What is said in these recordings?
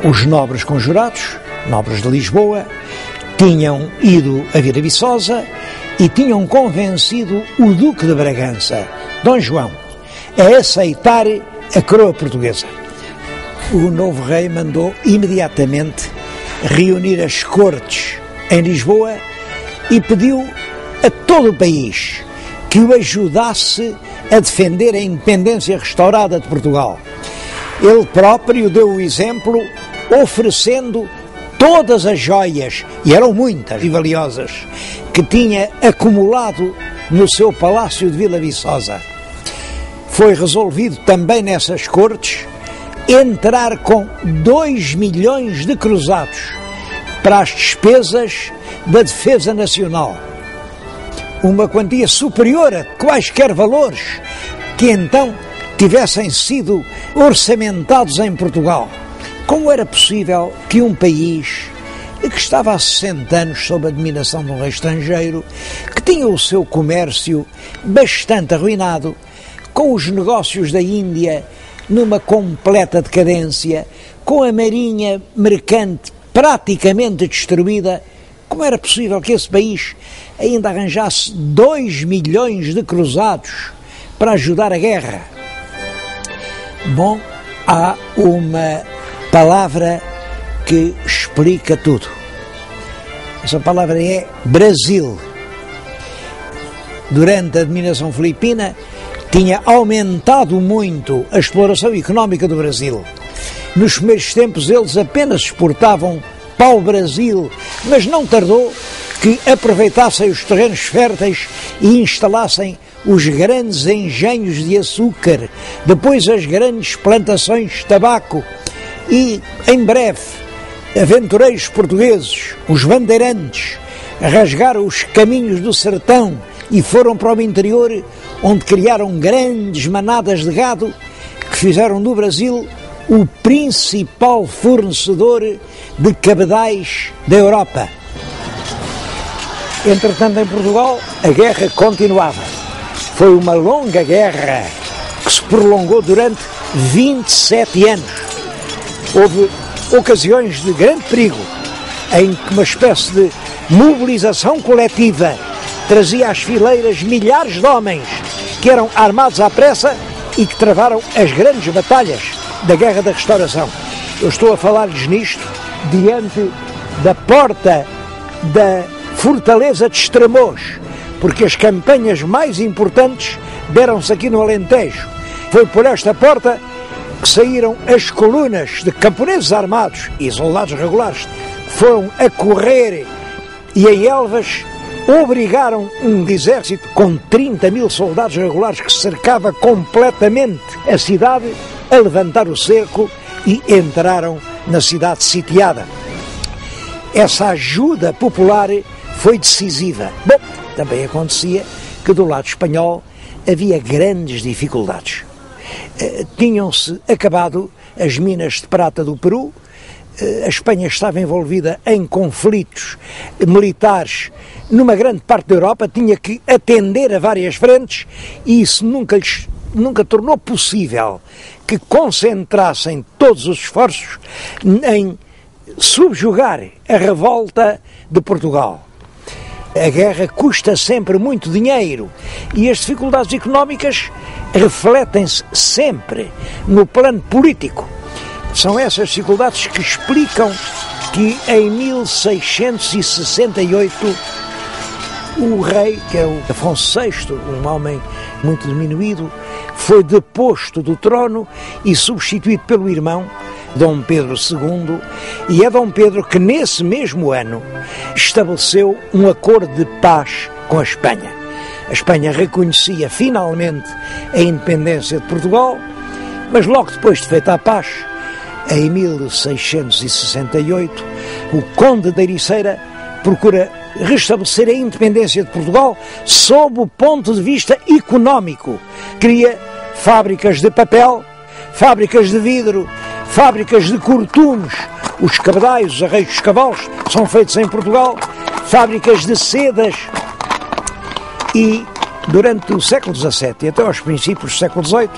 Os nobres conjurados, nobres de Lisboa, tinham ido a Vila Viçosa e tinham convencido o Duque de Bragança, Dom João, a aceitar a coroa portuguesa. O novo rei mandou imediatamente reunir as cortes em Lisboa e pediu a todo o país que o ajudasse a defender a independência restaurada de Portugal. Ele próprio deu o exemplo, oferecendo todas as joias, e eram muitas e valiosas, que tinha acumulado no seu palácio de Vila Viçosa. Foi resolvido também nessas cortes entrar com 2 milhões de cruzados para as despesas da defesa nacional. Uma quantia superior a quaisquer valores que então tivessem sido orçamentados em Portugal. Como era possível que um país que estava há 60 anos sob a dominação de um rei estrangeiro, que tinha o seu comércio bastante arruinado, com os negócios da Índia numa completa decadência, com a marinha mercante praticamente destruída, como era possível que esse país ainda arranjasse 2 milhões de cruzados para ajudar a guerra? Bom, há uma palavra que explica tudo. Essa palavra é Brasil. Durante a dominação filipina, tinha aumentado muito a exploração económica do Brasil. Nos primeiros tempos eles apenas exportavam pau-brasil, mas não tardou que aproveitassem os terrenos férteis e instalassem os grandes engenhos de açúcar, depois as grandes plantações de tabaco e, em breve, aventureiros portugueses, os bandeirantes, rasgaram os caminhos do sertão e foram para o interior, onde criaram grandes manadas de gado que fizeram do Brasil o principal fornecedor de cabedais da Europa. Entretanto, em Portugal, a guerra continuava. Foi uma longa guerra que se prolongou durante 27 anos. Houve ocasiões de grande perigo, em que uma espécie de mobilização coletiva trazia às fileiras milhares de homens que eram armados à pressa e que travaram as grandes batalhas da Guerra da Restauração. Eu estou a falar-lhes nisto diante da porta da Fortaleza de Estremoz, porque as campanhas mais importantes deram-se aqui no Alentejo. Foi por esta porta que saíram as colunas de camponeses armados e soldados regulares que foram a correr e em Elvas obrigaram um exército com 30 mil soldados regulares que cercava completamente a cidade a levantar o cerco e entraram na cidade sitiada. Essa ajuda popular foi decisiva. Bom, também acontecia que do lado espanhol havia grandes dificuldades. Tinham-se acabado as minas de prata do Peru, a Espanha estava envolvida em conflitos militares numa grande parte da Europa, tinha que atender a várias frentes e isso nunca tornou possível que concentrassem todos os esforços em subjugar a revolta de Portugal. A guerra custa sempre muito dinheiro e as dificuldades económicas refletem-se sempre no plano político. São essas dificuldades que explicam que em 1668 o rei, que é o Afonso VI, um homem muito diminuído, foi deposto do trono e substituído pelo irmão, Dom Pedro II, e é Dom Pedro que nesse mesmo ano estabeleceu um acordo de paz com a Espanha. A Espanha reconhecia finalmente a independência de Portugal, mas logo depois de feita a paz, em 1668, o Conde da Ericeira procura restabelecer a independência de Portugal sob o ponto de vista económico. Cria fábricas de papel, fábricas de vidro, fábricas de cortumes, os cabedais, os arreios dos cavalos são feitos em Portugal, fábricas de sedas. E durante o século XVII e até aos princípios do século XVIII,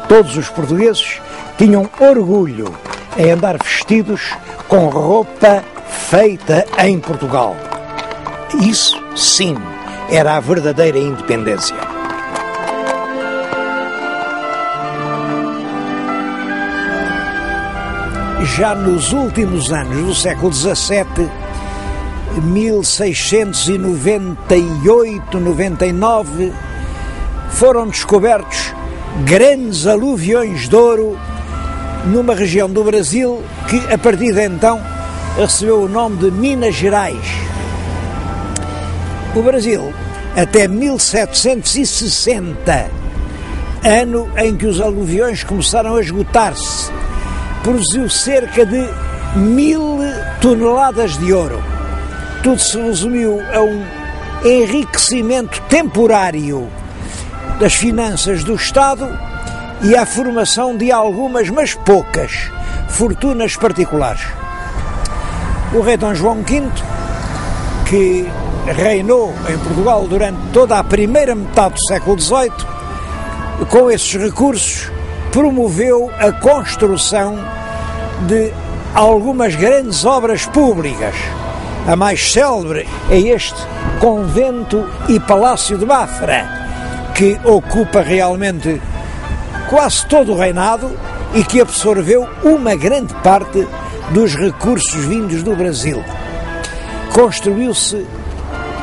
todos os portugueses tinham orgulho em andar vestidos com roupa feita em Portugal. Isso, sim, era a verdadeira independência. Já nos últimos anos do século XVII, 1698, 99, foram descobertos grandes aluviões de ouro numa região do Brasil que, a partir de então, recebeu o nome de Minas Gerais. O Brasil, até 1760, ano em que os aluviões começaram a esgotar-se, produziu cerca de 1000 toneladas de ouro. Tudo se resumiu a um enriquecimento temporário das finanças do Estado e à formação de algumas, mas poucas, fortunas particulares. O rei Dom João V, que reinou em Portugal durante toda a primeira metade do século XVIII, com esses recursos, promoveu a construção de algumas grandes obras públicas. A mais célebre é este convento e palácio de Mafra, que ocupa realmente quase todo o reinado e que absorveu uma grande parte dos recursos vindos do Brasil. Construiu-se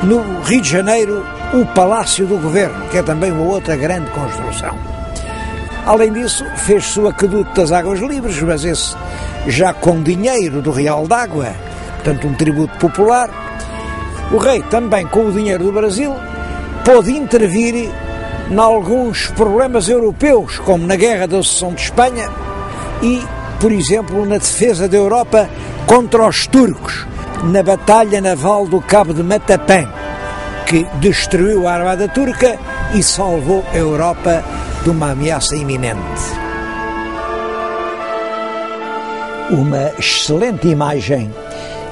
no Rio de Janeiro o Palácio do Governo, que é também uma outra grande construção. Além disso, fez-se o Aqueduto das Águas Livres, mas esse já com dinheiro do Real d'Água, portanto um tributo popular. O rei também, com o dinheiro do Brasil, pôde intervir em alguns problemas europeus, como na Guerra da Sucessão de Espanha e, por exemplo, na defesa da Europa contra os turcos, na Batalha Naval do Cabo de Matapã, que destruiu a armada turca e salvou a Europa de uma ameaça iminente. Uma excelente imagem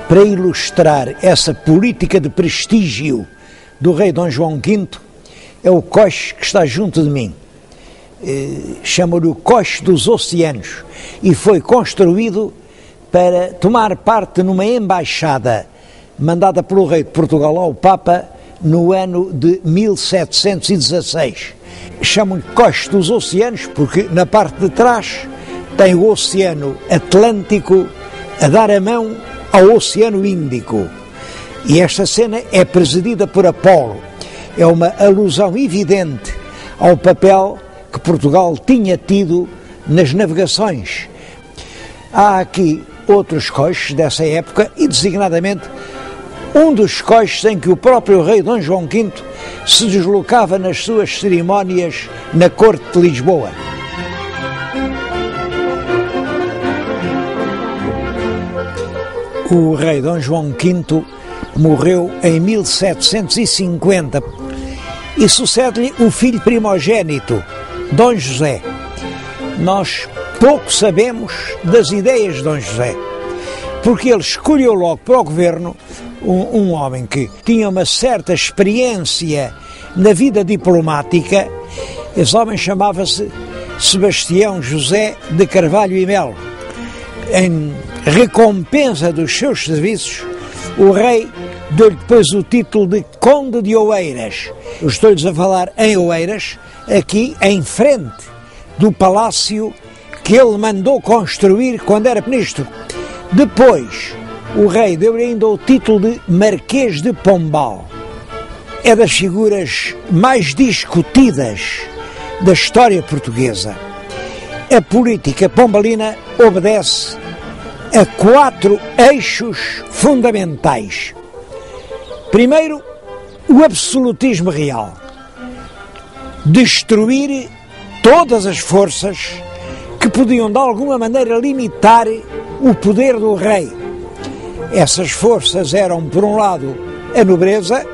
para ilustrar essa política de prestígio do rei Dom João V é o coche que está junto de mim. Chama-lhe o Coche dos Oceanos e foi construído para tomar parte numa embaixada mandada pelo rei de Portugal ao Papa no ano de 1716. Chamam-lhe Coche dos Oceanos porque na parte de trás tem o Oceano Atlântico a dar a mão ao Oceano Índico. E esta cena é presidida por Apolo. É uma alusão evidente ao papel que Portugal tinha tido nas navegações. Há aqui outros coches dessa época e, designadamente, um dos coches em que o próprio rei Dom João V se deslocava nas suas cerimónias na corte de Lisboa. O rei Dom João V morreu em 1750 e sucede-lhe o filho primogênito, Dom José. Nós pouco sabemos das ideias de Dom José, porque ele escolheu logo para o governo um homem que tinha uma certa experiência na vida diplomática. Esse homem chamava-se Sebastião José de Carvalho e Melo. Em recompensa dos seus serviços, o rei deu-lhe depois o título de Conde de Oeiras. Estou-lhes a falar em Oeiras, aqui em frente do palácio que ele mandou construir quando era ministro. Depois, o rei deu-lhe ainda o título de Marquês de Pombal. É das figuras mais discutidas da história portuguesa. A política pombalina obedece a 4 eixos fundamentais. Primeiro, o absolutismo real. Destruir todas as forças que podiam de alguma maneira limitar o poder do rei. Essas forças eram, por um lado, a nobreza,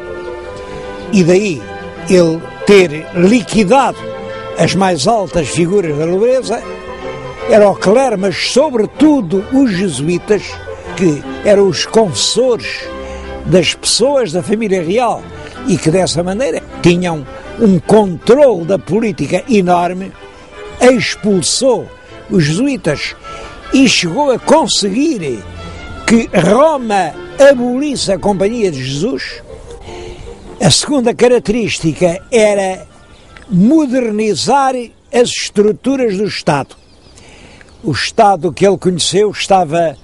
e daí ele ter liquidado as mais altas figuras da nobreza, era o clero, mas sobretudo os jesuítas, que eram os confessores das pessoas da família real e que dessa maneira tinham um controle da política enorme. Expulsou os jesuítas e chegou a conseguir que Roma abolisse a Companhia de Jesus. A segunda característica era modernizar as estruturas do Estado. O Estado que ele conheceu estava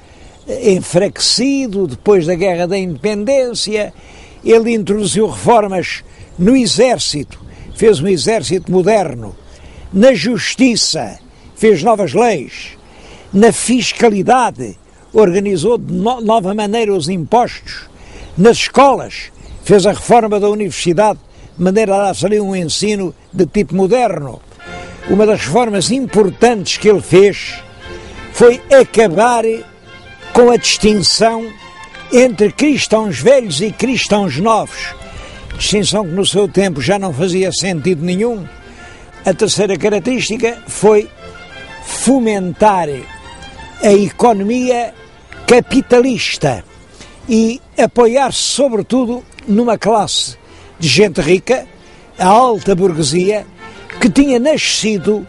enfraquecido depois da Guerra da Independência. Ele introduziu reformas no exército, fez um exército moderno, na justiça, fez novas leis, na fiscalidade, organizou de nova maneira os impostos, nas escolas, fez a reforma da universidade, de maneira a dar-se ali um ensino de tipo moderno. Uma das reformas importantes que ele fez foi acabar com a distinção entre cristãos velhos e cristãos novos, distinção que no seu tempo já não fazia sentido nenhum. A terceira característica foi fomentar a economia capitalista e apoiar-se sobretudo numa classe de gente rica, a alta burguesia, que tinha nascido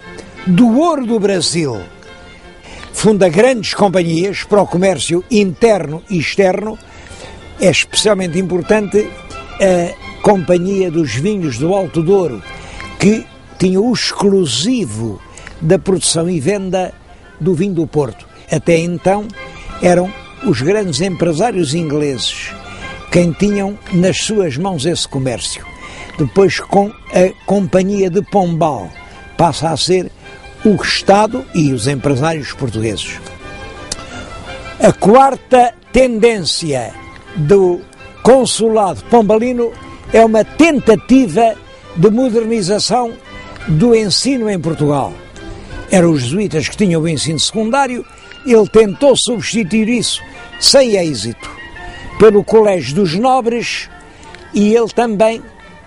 do ouro do Brasil. Funda grandes companhias para o comércio interno e externo. É especialmente importante a Companhia dos Vinhos do Alto Douro, que tinha o exclusivo da produção e venda do vinho do Porto. Até então eram os grandes empresários ingleses quem tinham nas suas mãos esse comércio. Depois, com a Companhia de Pombal, passa a ser o Estado e os empresários portugueses. A quarta tendência do consulado pombalino é uma tentativa de modernização do ensino em Portugal. Eram os jesuítas que tinham o ensino secundário, ele tentou substituir isso, sem êxito, pelo Colégio dos Nobres, e ele também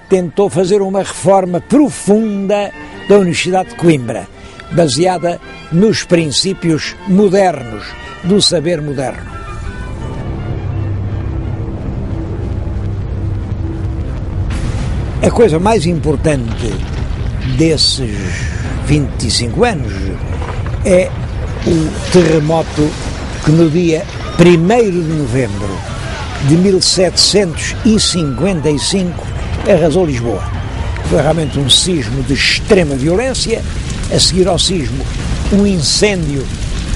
tentou fazer uma reforma profunda da Universidade de Coimbra, baseada nos princípios modernos, do saber moderno. A coisa mais importante desses 25 anos é o terremoto que no dia 1º de novembro de 1755 arrasou Lisboa. Foi realmente um sismo de extrema violência. A seguir ao sismo, um incêndio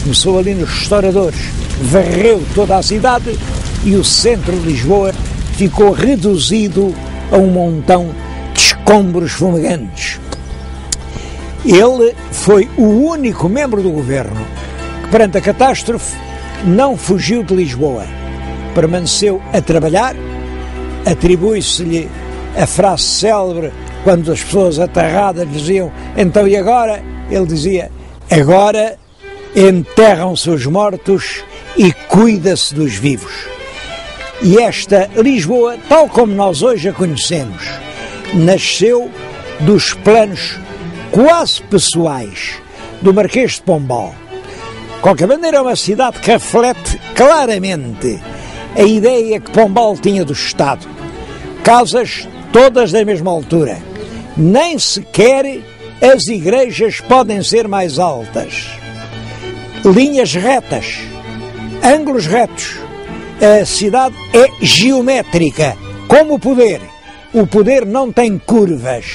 começou ali nos restauradores, varreu toda a cidade e o centro de Lisboa ficou reduzido a um montão de escombros fumegantes. Ele foi o único membro do governo que, perante a catástrofe, não fugiu de Lisboa. Permaneceu a trabalhar. Atribui-se-lhe a frase célebre quando as pessoas aterradas diziam: então e agora? Ele dizia: agora enterram-se os mortos e cuida-se dos vivos. E esta Lisboa, tal como nós hoje a conhecemos, nasceu dos planos quase pessoais do Marquês de Pombal. De qualquer maneira, é uma cidade que reflete claramente a ideia que Pombal tinha do Estado. Casas todas da mesma altura. Nem sequer as igrejas podem ser mais altas. Linhas retas, ângulos retos. A cidade é geométrica, como o poder. O poder não tem curvas.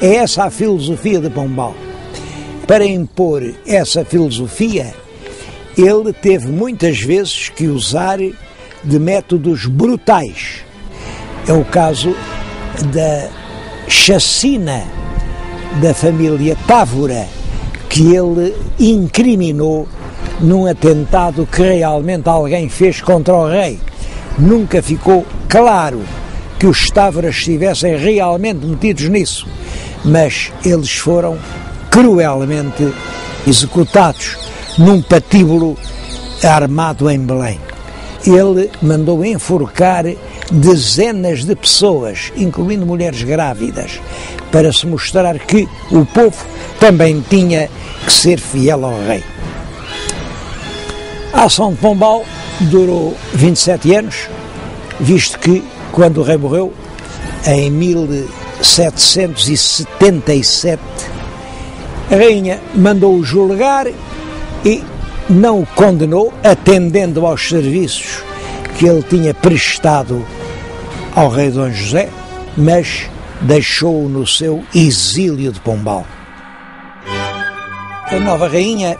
É essa a filosofia de Pombal. Para impor essa filosofia, ele teve muitas vezes que usar de métodos brutais. É o caso da chacina da família Távora, que ele incriminou num atentado que realmente alguém fez contra o rei. Nunca ficou claro que os Távoras estivessem realmente metidos nisso, mas eles foram cruelmente executados num patíbulo armado em Belém. Ele mandou enforcar dezenas de pessoas, incluindo mulheres grávidas, para se mostrar que o povo também tinha que ser fiel ao rei. A ação de Pombal durou 27 anos, visto que, quando o rei morreu, em 1777, a rainha mandou-o julgar e não o condenou, atendendo aos serviços que ele tinha prestado ao rei Dom José, mas deixou-o no seu exílio de Pombal. A nova rainha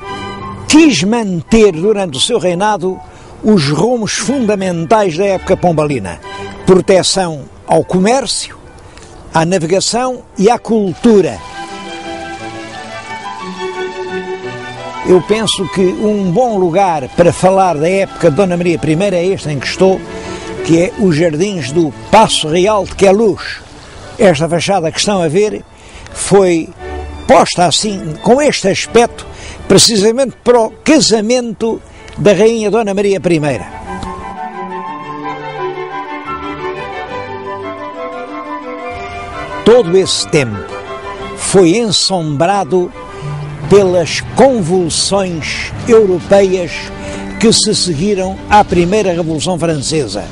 quis manter durante o seu reinado os rumos fundamentais da época pombalina: proteção ao comércio, à navegação e à cultura. Eu penso que um bom lugar para falar da época de Dona Maria I é este em que estou, que é os jardins do Paço Real de Queluz. Esta fachada que estão a ver foi posta assim, com este aspecto, precisamente para o casamento da Rainha Dona Maria I. Todo esse tempo foi ensombrado pelas convulsões europeias que se seguiram à Primeira Revolução Francesa.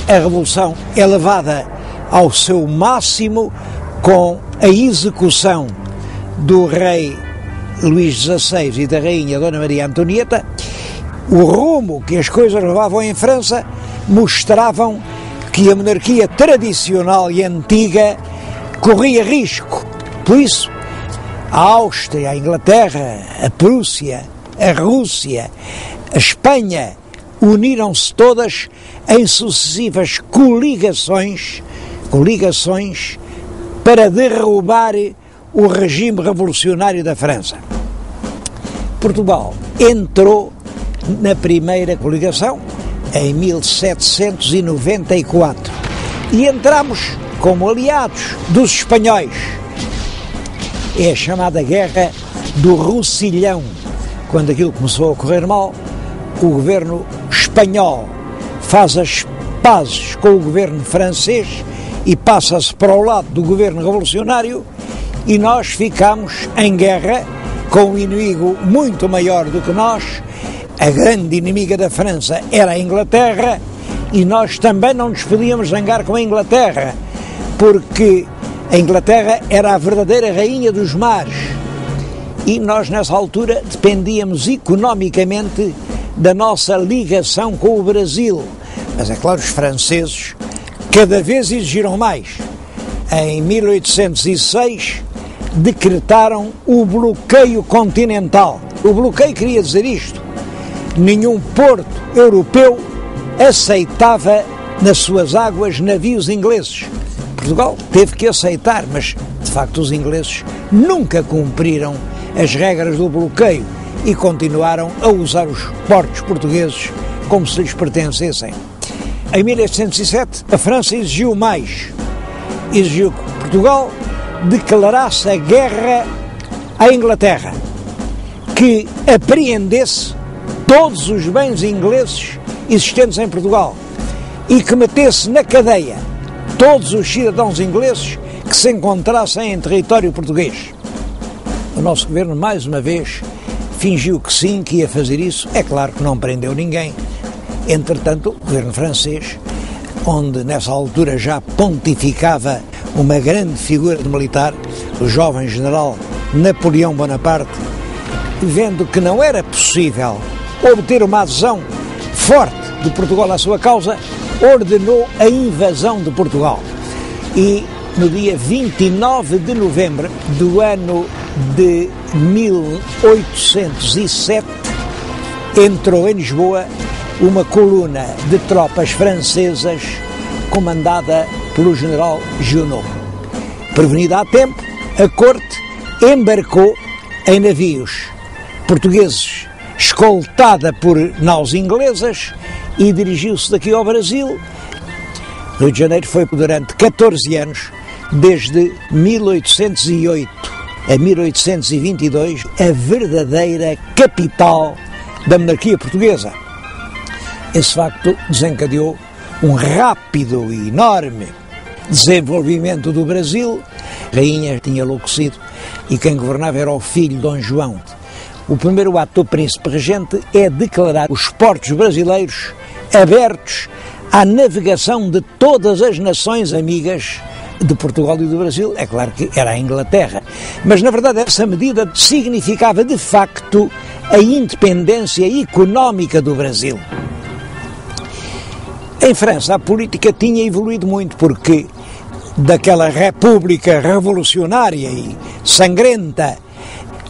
A Revolução é levada ao seu máximo com a execução do rei Luís XVI e da rainha Dona Maria Antonieta. O rumo que as coisas levavam em França mostravam que a monarquia tradicional e antiga corria risco. Por isso, a Áustria, a Inglaterra, a Prússia, a Rússia, a Espanha uniram-se todas em sucessivas coligações para derrubar o regime revolucionário da França. Portugal entrou na primeira coligação em 1794 e entramos como aliados dos espanhóis. É a chamada Guerra do Roussillon. Quando aquilo começou a correr mal, o governo espanhol faz as pazes com o governo francês e passa-se para o lado do governo revolucionário, e nós ficamos em guerra com um inimigo muito maior do que nós. A grande inimiga da França era a Inglaterra, e nós também não nos podíamos zangar com a Inglaterra, porque a Inglaterra era a verdadeira rainha dos mares, e nós nessa altura dependíamos economicamente da nossa ligação com o Brasil. Mas é claro, os franceses cada vez exigiram mais. Em 1806 decretaram o bloqueio continental. O bloqueio queria dizer isto: nenhum porto europeu aceitava nas suas águas navios ingleses. Portugal teve que aceitar, mas de facto os ingleses nunca cumpriram as regras do bloqueio e continuaram a usar os portos portugueses como se lhes pertencessem. Em 1807 a França exigiu mais. Exigiu que Portugal declarasse a guerra à Inglaterra, que apreendesse todos os bens ingleses existentes em Portugal e que metesse na cadeia todos os cidadãos ingleses que se encontrassem em território português. O nosso governo, mais uma vez, fingiu que sim, que ia fazer isso. É claro que não prendeu ninguém. Entretanto, o governo francês, onde nessa altura já pontificava uma grande figura de militar, o jovem general Napoleão Bonaparte, vendo que não era possível obter uma adesão forte de Portugal à sua causa, ordenou a invasão de Portugal. E no dia 29 de novembro do ano de 1807 entrou em Lisboa uma coluna de tropas francesas comandada pelo general Junot. Prevenida a tempo, a corte embarcou em navios portugueses, escoltada por naus inglesas, e dirigiu-se daqui ao Brasil. Rio de Janeiro foi durante 14 anos, desde 1808 a 1822, a verdadeira capital da monarquia portuguesa. Esse facto desencadeou um rápido e enorme desenvolvimento do Brasil. A rainha tinha enlouquecido e quem governava era o filho Dom João. O primeiro ato do príncipe regente é declarar os portos brasileiros abertos à navegação de todas as nações amigas de Portugal e do Brasil, é claro que era a Inglaterra. Mas, na verdade, essa medida significava, de facto, a independência económica do Brasil. Em França, a política tinha evoluído muito, porque daquela república revolucionária e sangrenta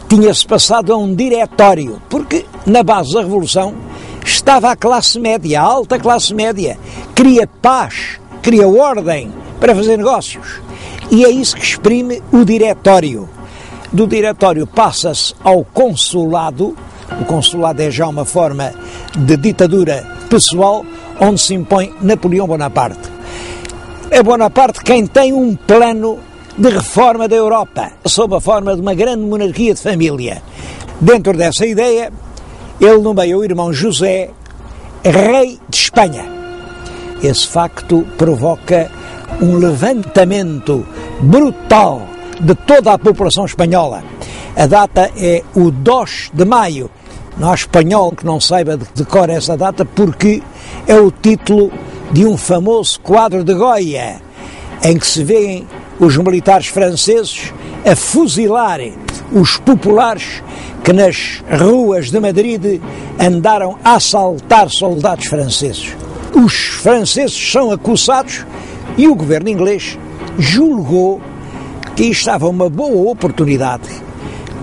tinha-se passado a um diretório, porque na base da revolução estava a classe média, a alta classe média, queria paz, queria ordem para fazer negócios. E é isso que exprime o diretório. Do diretório passa-se ao consulado. O consulado é já uma forma de ditadura pessoal, onde se impõe Napoleão Bonaparte. É Bonaparte quem tem um plano de reforma da Europa, sob a forma de uma grande monarquia de família. Dentro dessa ideia, ele nomeia o irmão José rei de Espanha. Esse facto provoca um levantamento brutal de toda a população espanhola. A data é o 2 de maio. Não há espanhol que não saiba de cor essa data, porque é o título de um famoso quadro de Goya, em que se vêem os militares franceses a fuzilarem os populares que nas ruas de Madrid andaram a assaltar soldados franceses. Os franceses são acusados e o governo inglês julgou que estava uma boa oportunidade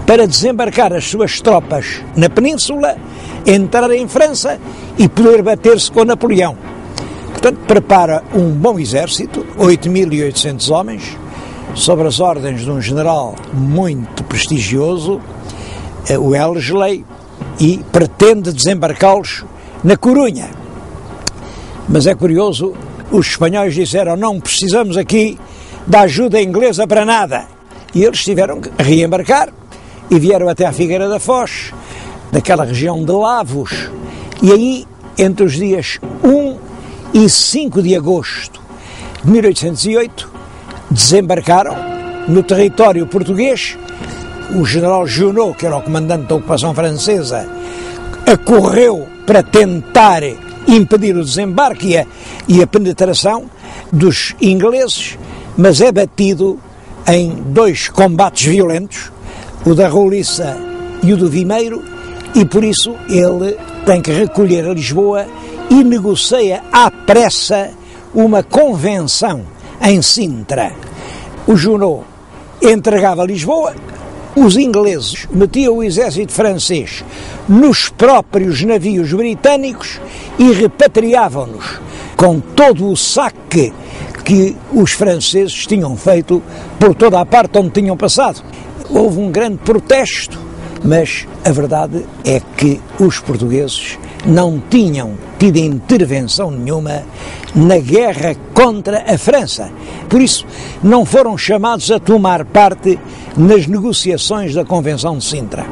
para desembarcar as suas tropas na península, entrar em França e poder bater-se com Napoleão. Portanto, prepara um bom exército, 8.800 homens, sob as ordens de um general muito prestigioso, o Wellesley, e pretende desembarcá-los na Corunha. Mas é curioso, os espanhóis disseram: não precisamos aqui da ajuda inglesa para nada. E eles tiveram que reembarcar e vieram até à Figueira da Foz, daquela região de Lavos. E aí, entre os dias 1 e 5 de agosto de 1808, desembarcaram no território português. O general Junot, que era o comandante da ocupação francesa, acorreu para tentar impedir o desembarque e a penetração dos ingleses, mas é batido em 2 combates violentos, o da Roliça e o do Vimeiro, e por isso ele tem que recolher a Lisboa e negocia à pressa uma convenção em Sintra. O Junot entregava Lisboa, os ingleses metiam o exército francês nos próprios navios britânicos e repatriavam-nos com todo o saque que os franceses tinham feito por toda a parte onde tinham passado. Houve um grande protesto, mas a verdade é que os portugueses não tinham tido intervenção nenhuma na guerra contra a França. Por isso, não foram chamados a tomar parte nas negociações da Convenção de Sintra.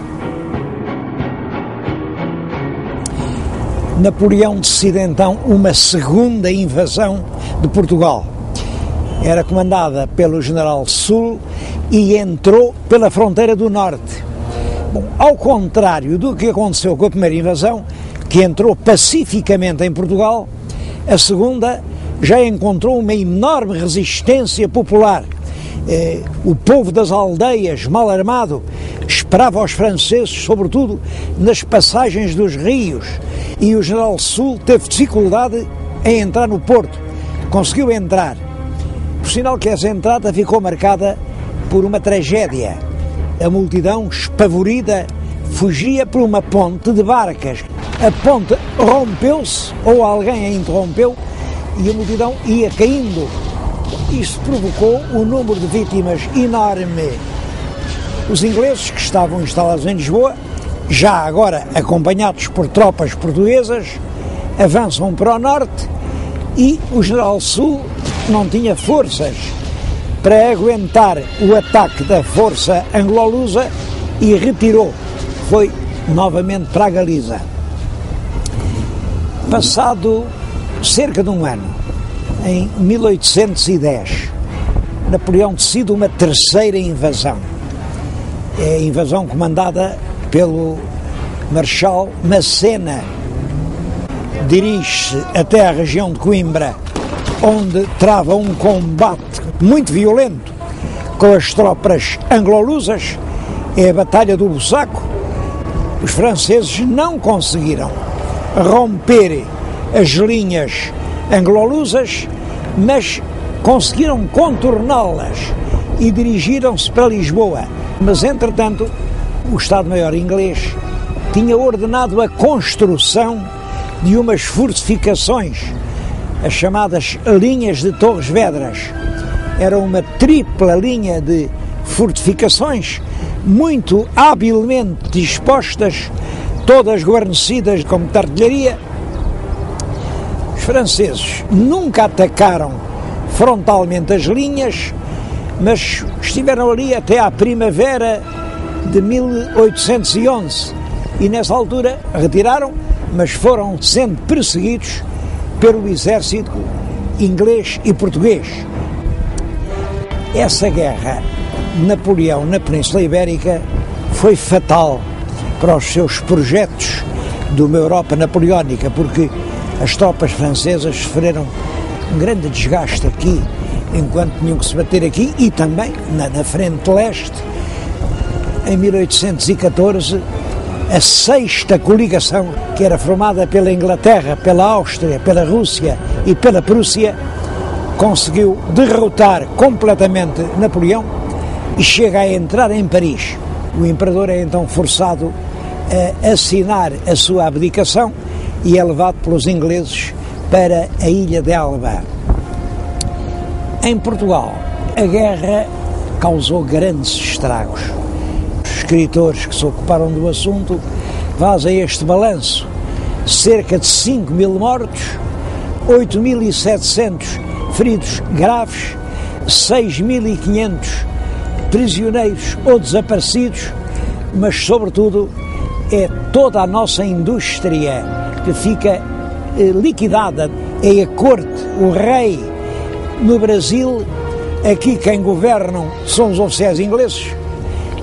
Napoleão decide então uma segunda invasão de Portugal. Era comandada pelo general Soult e entrou pela fronteira do norte. Bom, ao contrário do que aconteceu com a primeira invasão, que entrou pacificamente em Portugal, a segunda já encontrou uma enorme resistência popular. O povo das aldeias, mal armado, esperava os franceses, sobretudo nas passagens dos rios, e o general Soult teve dificuldade em entrar no porto. Conseguiu entrar, por sinal que essa entrada ficou marcada por uma tragédia. A multidão, espavorida, fugia por uma ponte de barcas. A ponte rompeu-se, ou alguém a interrompeu, e a multidão ia caindo. Isto provocou um número de vítimas enorme. Os ingleses, que estavam instalados em Lisboa, já agora acompanhados por tropas portuguesas, avançam para o norte e o general Soult não tinha forças para aguentar o ataque da força anglo-lusa e retirou. Foi novamente para a Galiza. Passado cerca de um ano, em 1810, Napoleão decide uma terceira invasão. É a invasão comandada pelo Marechal Massena. Dirige-se até à região de Coimbra, onde trava um combate muito violento com as tropas anglo-lusas, é a Batalha do Bussaco. Os franceses não conseguiram romper as linhas anglo-lusas, mas conseguiram contorná-las e dirigiram-se para Lisboa. Mas, entretanto, o Estado-Maior inglês tinha ordenado a construção de umas fortificações, as chamadas linhas de Torres Vedras. Era uma tripla linha de fortificações, muito habilmente dispostas, todas guarnecidas com muita artilharia. Os franceses nunca atacaram frontalmente as linhas, mas estiveram ali até à primavera de 1811 e nessa altura retiraram, mas foram sendo perseguidos pelo exército inglês e português. Essa guerra de Napoleão na Península Ibérica foi fatal para os seus projetos de uma Europa napoleónica, porque as tropas francesas sofreram um grande desgaste aqui, enquanto tinham que se bater aqui, e também na frente leste. Em 1814, a sexta coligação, que era formada pela Inglaterra, pela Áustria, pela Rússia e pela Prússia, conseguiu derrotar completamente Napoleão e chega a entrar em Paris. O imperador é então forçado a assinar a sua abdicação e é levado pelos ingleses para a ilha de Elba. Em Portugal, a guerra causou grandes estragos. Os escritores que se ocuparam do assunto fazem este balanço: cerca de 5.000 mortos, 8.700 feridos graves, 6.500 prisioneiros ou desaparecidos, mas sobretudo é toda a nossa indústria que fica liquidada. É a corte, o rei. No Brasil, aqui quem governam são os oficiais ingleses,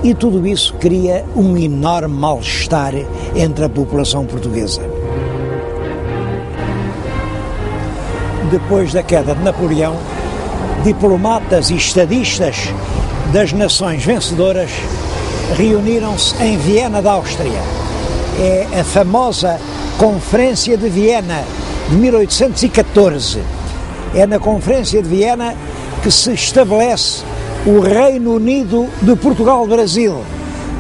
e tudo isso cria um enorme mal-estar entre a população portuguesa. Depois da queda de Napoleão, diplomatas e estadistas das nações vencedoras reuniram-se em Viena da Áustria. É a famosa Conferência de Viena de 1814. É na Conferência de Viena que se estabelece o Reino Unido de Portugal-Brasil.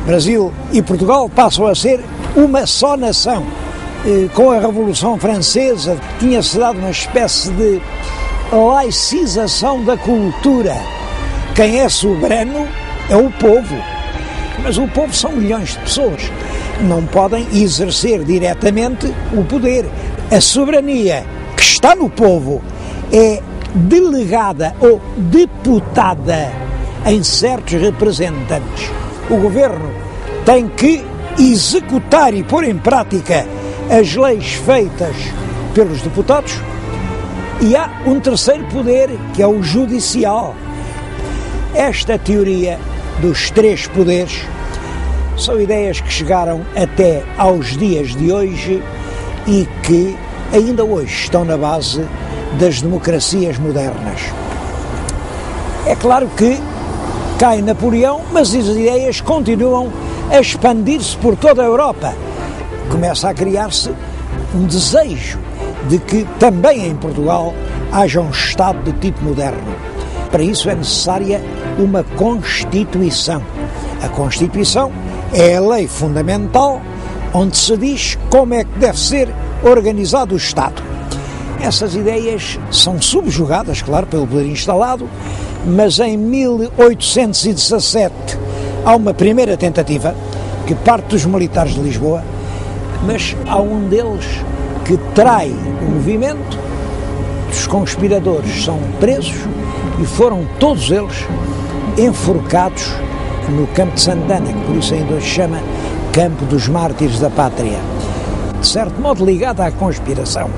Brasil e Portugal passam a ser uma só nação. Com a Revolução Francesa tinha-se dado uma espécie de laicização da cultura. Quem é soberano é o povo, mas o povo são milhões de pessoas, não podem exercer diretamente o poder. A soberania que está no povo é delegada ou deputada em certos representantes. O governo tem que executar e pôr em prática as leis feitas pelos deputados, e há um terceiro poder, que é o judicial. Esta teoria dos três poderes são ideias que chegaram até aos dias de hoje e que ainda hoje estão na base das democracias modernas. É claro que cai Napoleão, mas as ideias continuam a expandir-se por toda a Europa. Começa a criar-se um desejo de que também em Portugal haja um Estado de tipo moderno. Para isso é necessária uma Constituição. A Constituição é a lei fundamental onde se diz como é que deve ser organizado o Estado. Essas ideias são subjugadas, claro, pelo poder instalado, mas em 1817 há uma primeira tentativa que parte dos militares de Lisboa, mas há um deles que trai o movimento. Os conspiradores são presos e foram todos eles enforcados no Campo de Santana, que por isso ainda hoje se chama Campo dos Mártires da Pátria. De certo modo ligado à conspiração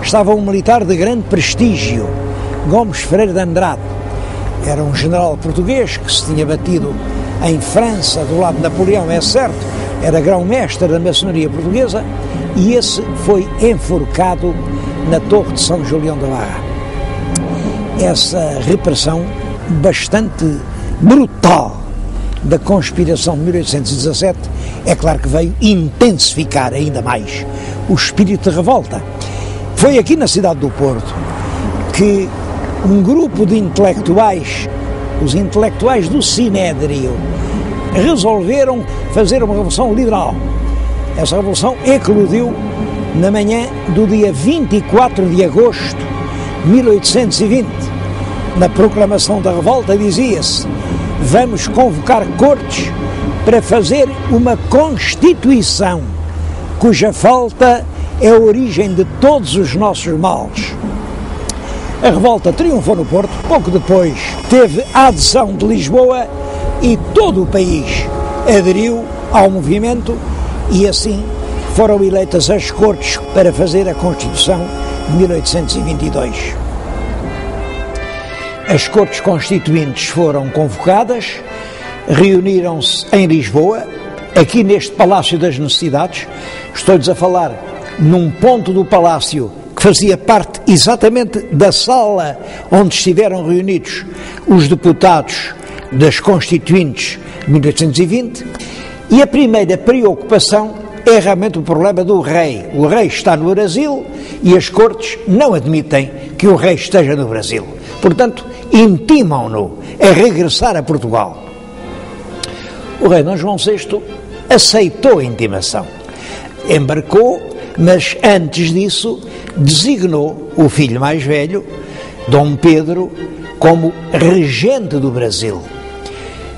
estava um militar de grande prestígio, Gomes Ferreira de Andrade. Era um general português que se tinha batido em França do lado de Napoleão, é certo, era grão-mestre da maçonaria portuguesa, e esse foi enforcado na Torre de São Julião da Barra. essa repressão bastante brutal da conspiração de 1817, é claro que veio intensificar ainda mais o espírito de revolta. Foi aqui na cidade do Porto que um grupo de intelectuais, os intelectuais do Sinédrio, resolveram fazer uma revolução liberal. Essa revolução eclodiu na manhã do dia 24 de agosto de 1820. Na proclamação da revolta dizia-se: vamos convocar cortes para fazer uma Constituição, cuja falta é a origem de todos os nossos males. A revolta triunfou no Porto, pouco depois teve a adesão de Lisboa e todo o país aderiu ao movimento e assim foram eleitas as Cortes para fazer a Constituição de 1822. As Cortes Constituintes foram convocadas, reuniram-se em Lisboa, aqui neste Palácio das Necessidades. Estou-lhes a falar num ponto do Palácio que fazia parte exatamente da sala onde estiveram reunidos os deputados das Constituintes de 1820, e a primeira preocupação é realmente o problema do rei. O rei está no Brasil e as Cortes não admitem que o rei esteja no Brasil. Portanto, intimam-no a regressar a Portugal. O rei Dom João VI aceitou a intimação, embarcou, mas antes disso designou o filho mais velho, Dom Pedro, como regente do Brasil.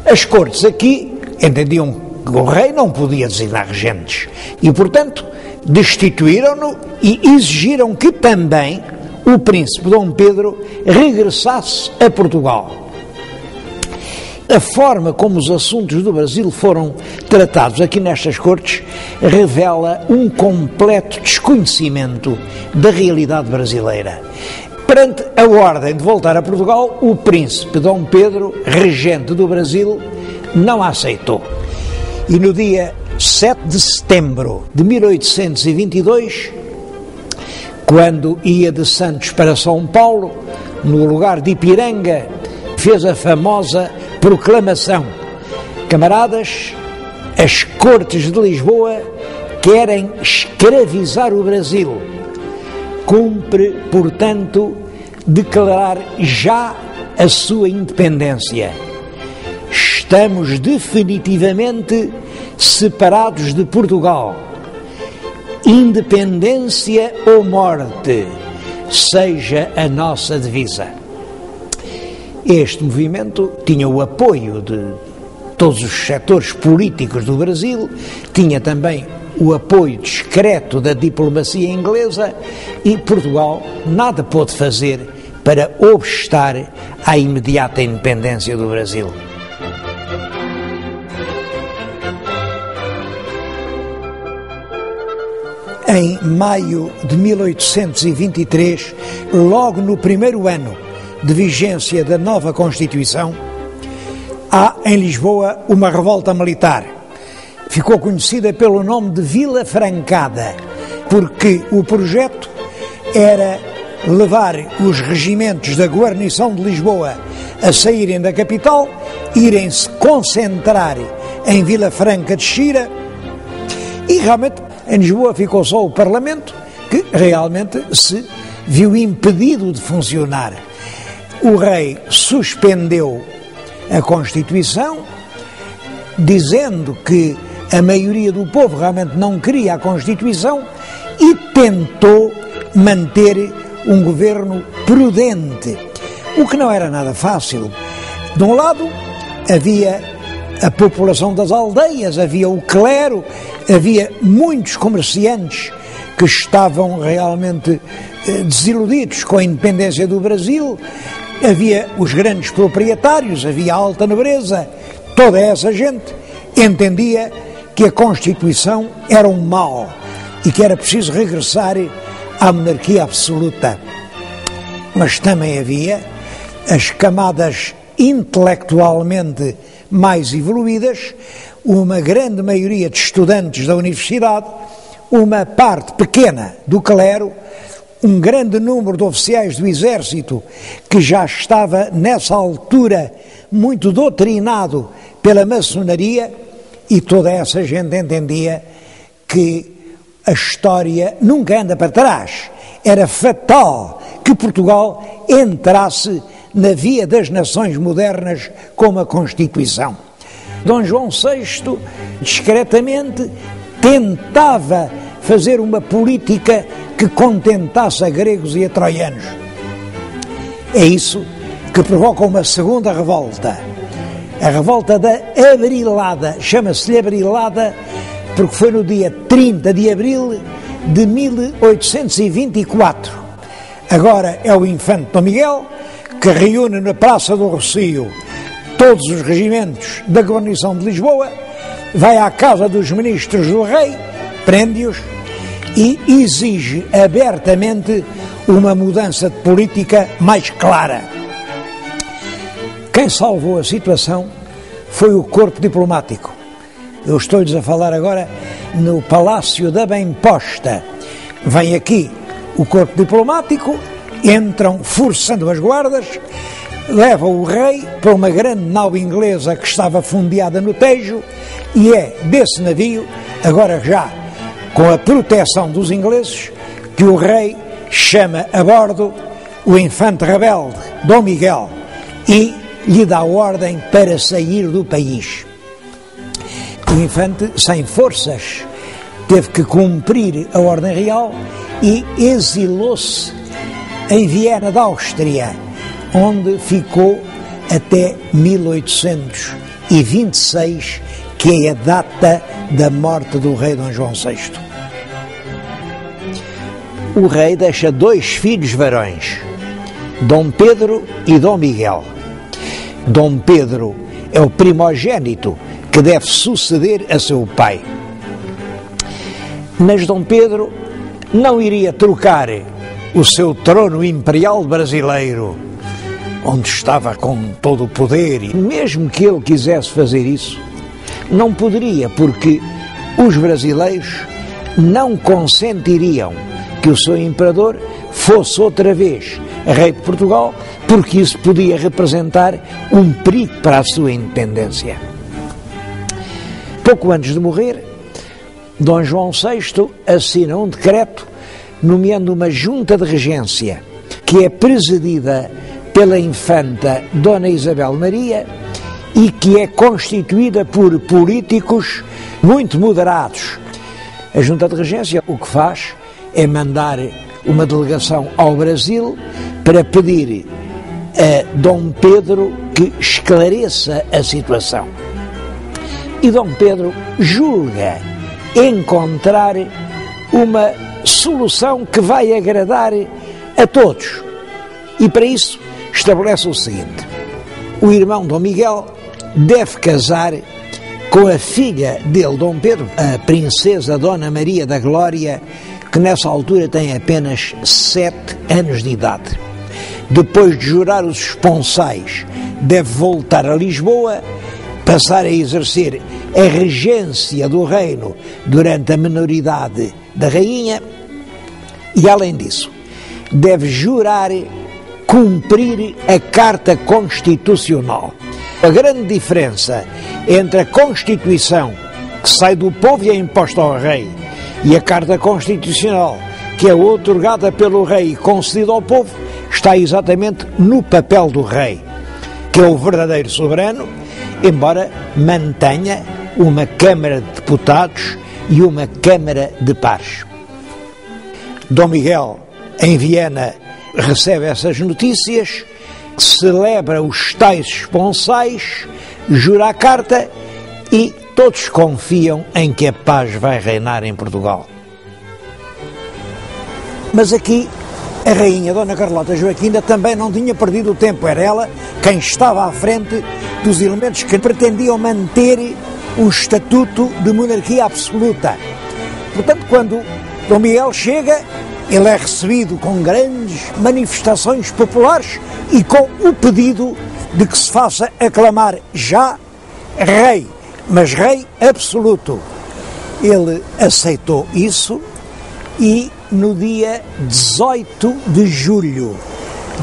As Cortes aqui entendiam que o rei não podia designar regentes e, portanto, destituíram-no e exigiram que também o príncipe Dom Pedro regressasse a Portugal. A forma como os assuntos do Brasil foram tratados aqui nestas Cortes revela um completo desconhecimento da realidade brasileira. Perante a ordem de voltar a Portugal, o príncipe Dom Pedro, regente do Brasil, não a aceitou. E no dia 7 de setembro de 1822, quando ia de Santos para São Paulo, no lugar de Ipiranga, fez a famosa proclamação: camaradas, as Cortes de Lisboa querem escravizar o Brasil. Cumpre, portanto, declarar já a sua independência. Estamos definitivamente separados de Portugal. Independência ou morte, seja a nossa divisa. Este movimento tinha o apoio de todos os setores políticos do Brasil, tinha também o apoio discreto da diplomacia inglesa e Portugal nada pôde fazer para obstar à imediata independência do Brasil. Em maio de 1823, logo no primeiro ano de vigência da nova Constituição, há em Lisboa uma revolta militar. Ficou conhecida pelo nome de Vila Francada, porque o projeto era levar os regimentos da guarnição de Lisboa a saírem da capital, irem-se concentrar em Vila Franca de Xira, e realmente em Lisboa ficou só o Parlamento, que realmente se viu impedido de funcionar. O rei suspendeu a Constituição, dizendo que a maioria do povo realmente não queria a Constituição e tentou manter um governo prudente, o que não era nada fácil. De um lado, havia a população das aldeias, havia o clero, havia muitos comerciantes que estavam realmente desiludidos com a independência do Brasil, havia os grandes proprietários, havia a alta nobreza. Toda essa gente entendia que a Constituição era um mal e que era preciso regressar à monarquia absoluta. Mas também havia as camadas intelectualmente mais evoluídas, uma grande maioria de estudantes da universidade, uma parte pequena do clero, um grande número de oficiais do exército que já estava nessa altura muito doutrinado pela maçonaria, e toda essa gente entendia que a história nunca anda para trás. Era fatal que Portugal entrasse na via das nações modernas com uma Constituição. Dom João VI, discretamente, tentava fazer uma política que contentasse a gregos e a troianos. É isso que provoca uma segunda revolta. A revolta da Abrilada, chama-se-lhe Abrilada porque foi no dia 30 de abril de 1824. Agora é o infante Dom Miguel que reúne na Praça do Rossio todos os regimentos da guarnição de Lisboa, vai à casa dos ministros do rei, prende-os e exige abertamente uma mudança de política mais clara. Quem salvou a situação foi o corpo diplomático. Eu estou-lhes a falar agora no Palácio da Bem-Posta. Vem aqui o corpo diplomático, entram forçando as guardas, levam o rei para uma grande nau inglesa que estava fundeada no Tejo, e é desse navio, agora já com a proteção dos ingleses, que o rei chama a bordo o infante rebelde Dom Miguel e lhe dá ordem para sair do país. O infante, sem forças, teve que cumprir a ordem real e exilou-se em Viena da Áustria, onde ficou até 1826, que é a data da morte do rei Dom João VI. O rei deixa 2 filhos varões, Dom Pedro e Dom Miguel. Dom Pedro é o primogênito que deve suceder a seu pai. Mas Dom Pedro não iria trocar o seu trono imperial brasileiro, onde estava com todo o poder, e mesmo que ele quisesse fazer isso, não poderia, porque os brasileiros não consentiriam que o seu imperador fosse outra vez rei de Portugal, porque isso podia representar um perigo para a sua independência. Pouco antes de morrer, Dom João VI assina um decreto nomeando uma junta de regência, que é presidida pela infanta Dona Isabel Maria e que é constituída por políticos muito moderados. A junta de regência o que faz é mandar uma delegação ao Brasil para pedir a Dom Pedro que esclareça a situação. E Dom Pedro julga encontrar uma solução que vai agradar a todos. E para isso estabelece o seguinte: o irmão Dom Miguel deve casar com a filha dele, Dom Pedro, a princesa Dona Maria da Glória, que nessa altura tem apenas 7 anos de idade. Depois de jurar os esponsais, deve voltar a Lisboa, passar a exercer a regência do reino durante a minoridade da rainha e, além disso, deve jurar cumprir a Carta Constitucional. A grande diferença entre a Constituição, que sai do povo e é imposta ao rei, e a Carta Constitucional, que é outorgada pelo rei e concedida ao povo, está exatamente no papel do rei, que é o verdadeiro soberano, embora mantenha uma Câmara de Deputados e uma Câmara de Pares. Dom Miguel, em Viena, recebe essas notícias, celebra os tais esponsais, jura a carta e todos confiam em que a paz vai reinar em Portugal. Mas aqui a rainha Dona Carlota Joaquina também não tinha perdido o tempo, era ela quem estava à frente dos elementos que pretendiam manter um estatuto de monarquia absoluta. Portanto, quando Dom Miguel chega, ele é recebido com grandes manifestações populares e com o pedido de que se faça aclamar já rei, mas rei absoluto. Ele aceitou isso e no dia 18 de julho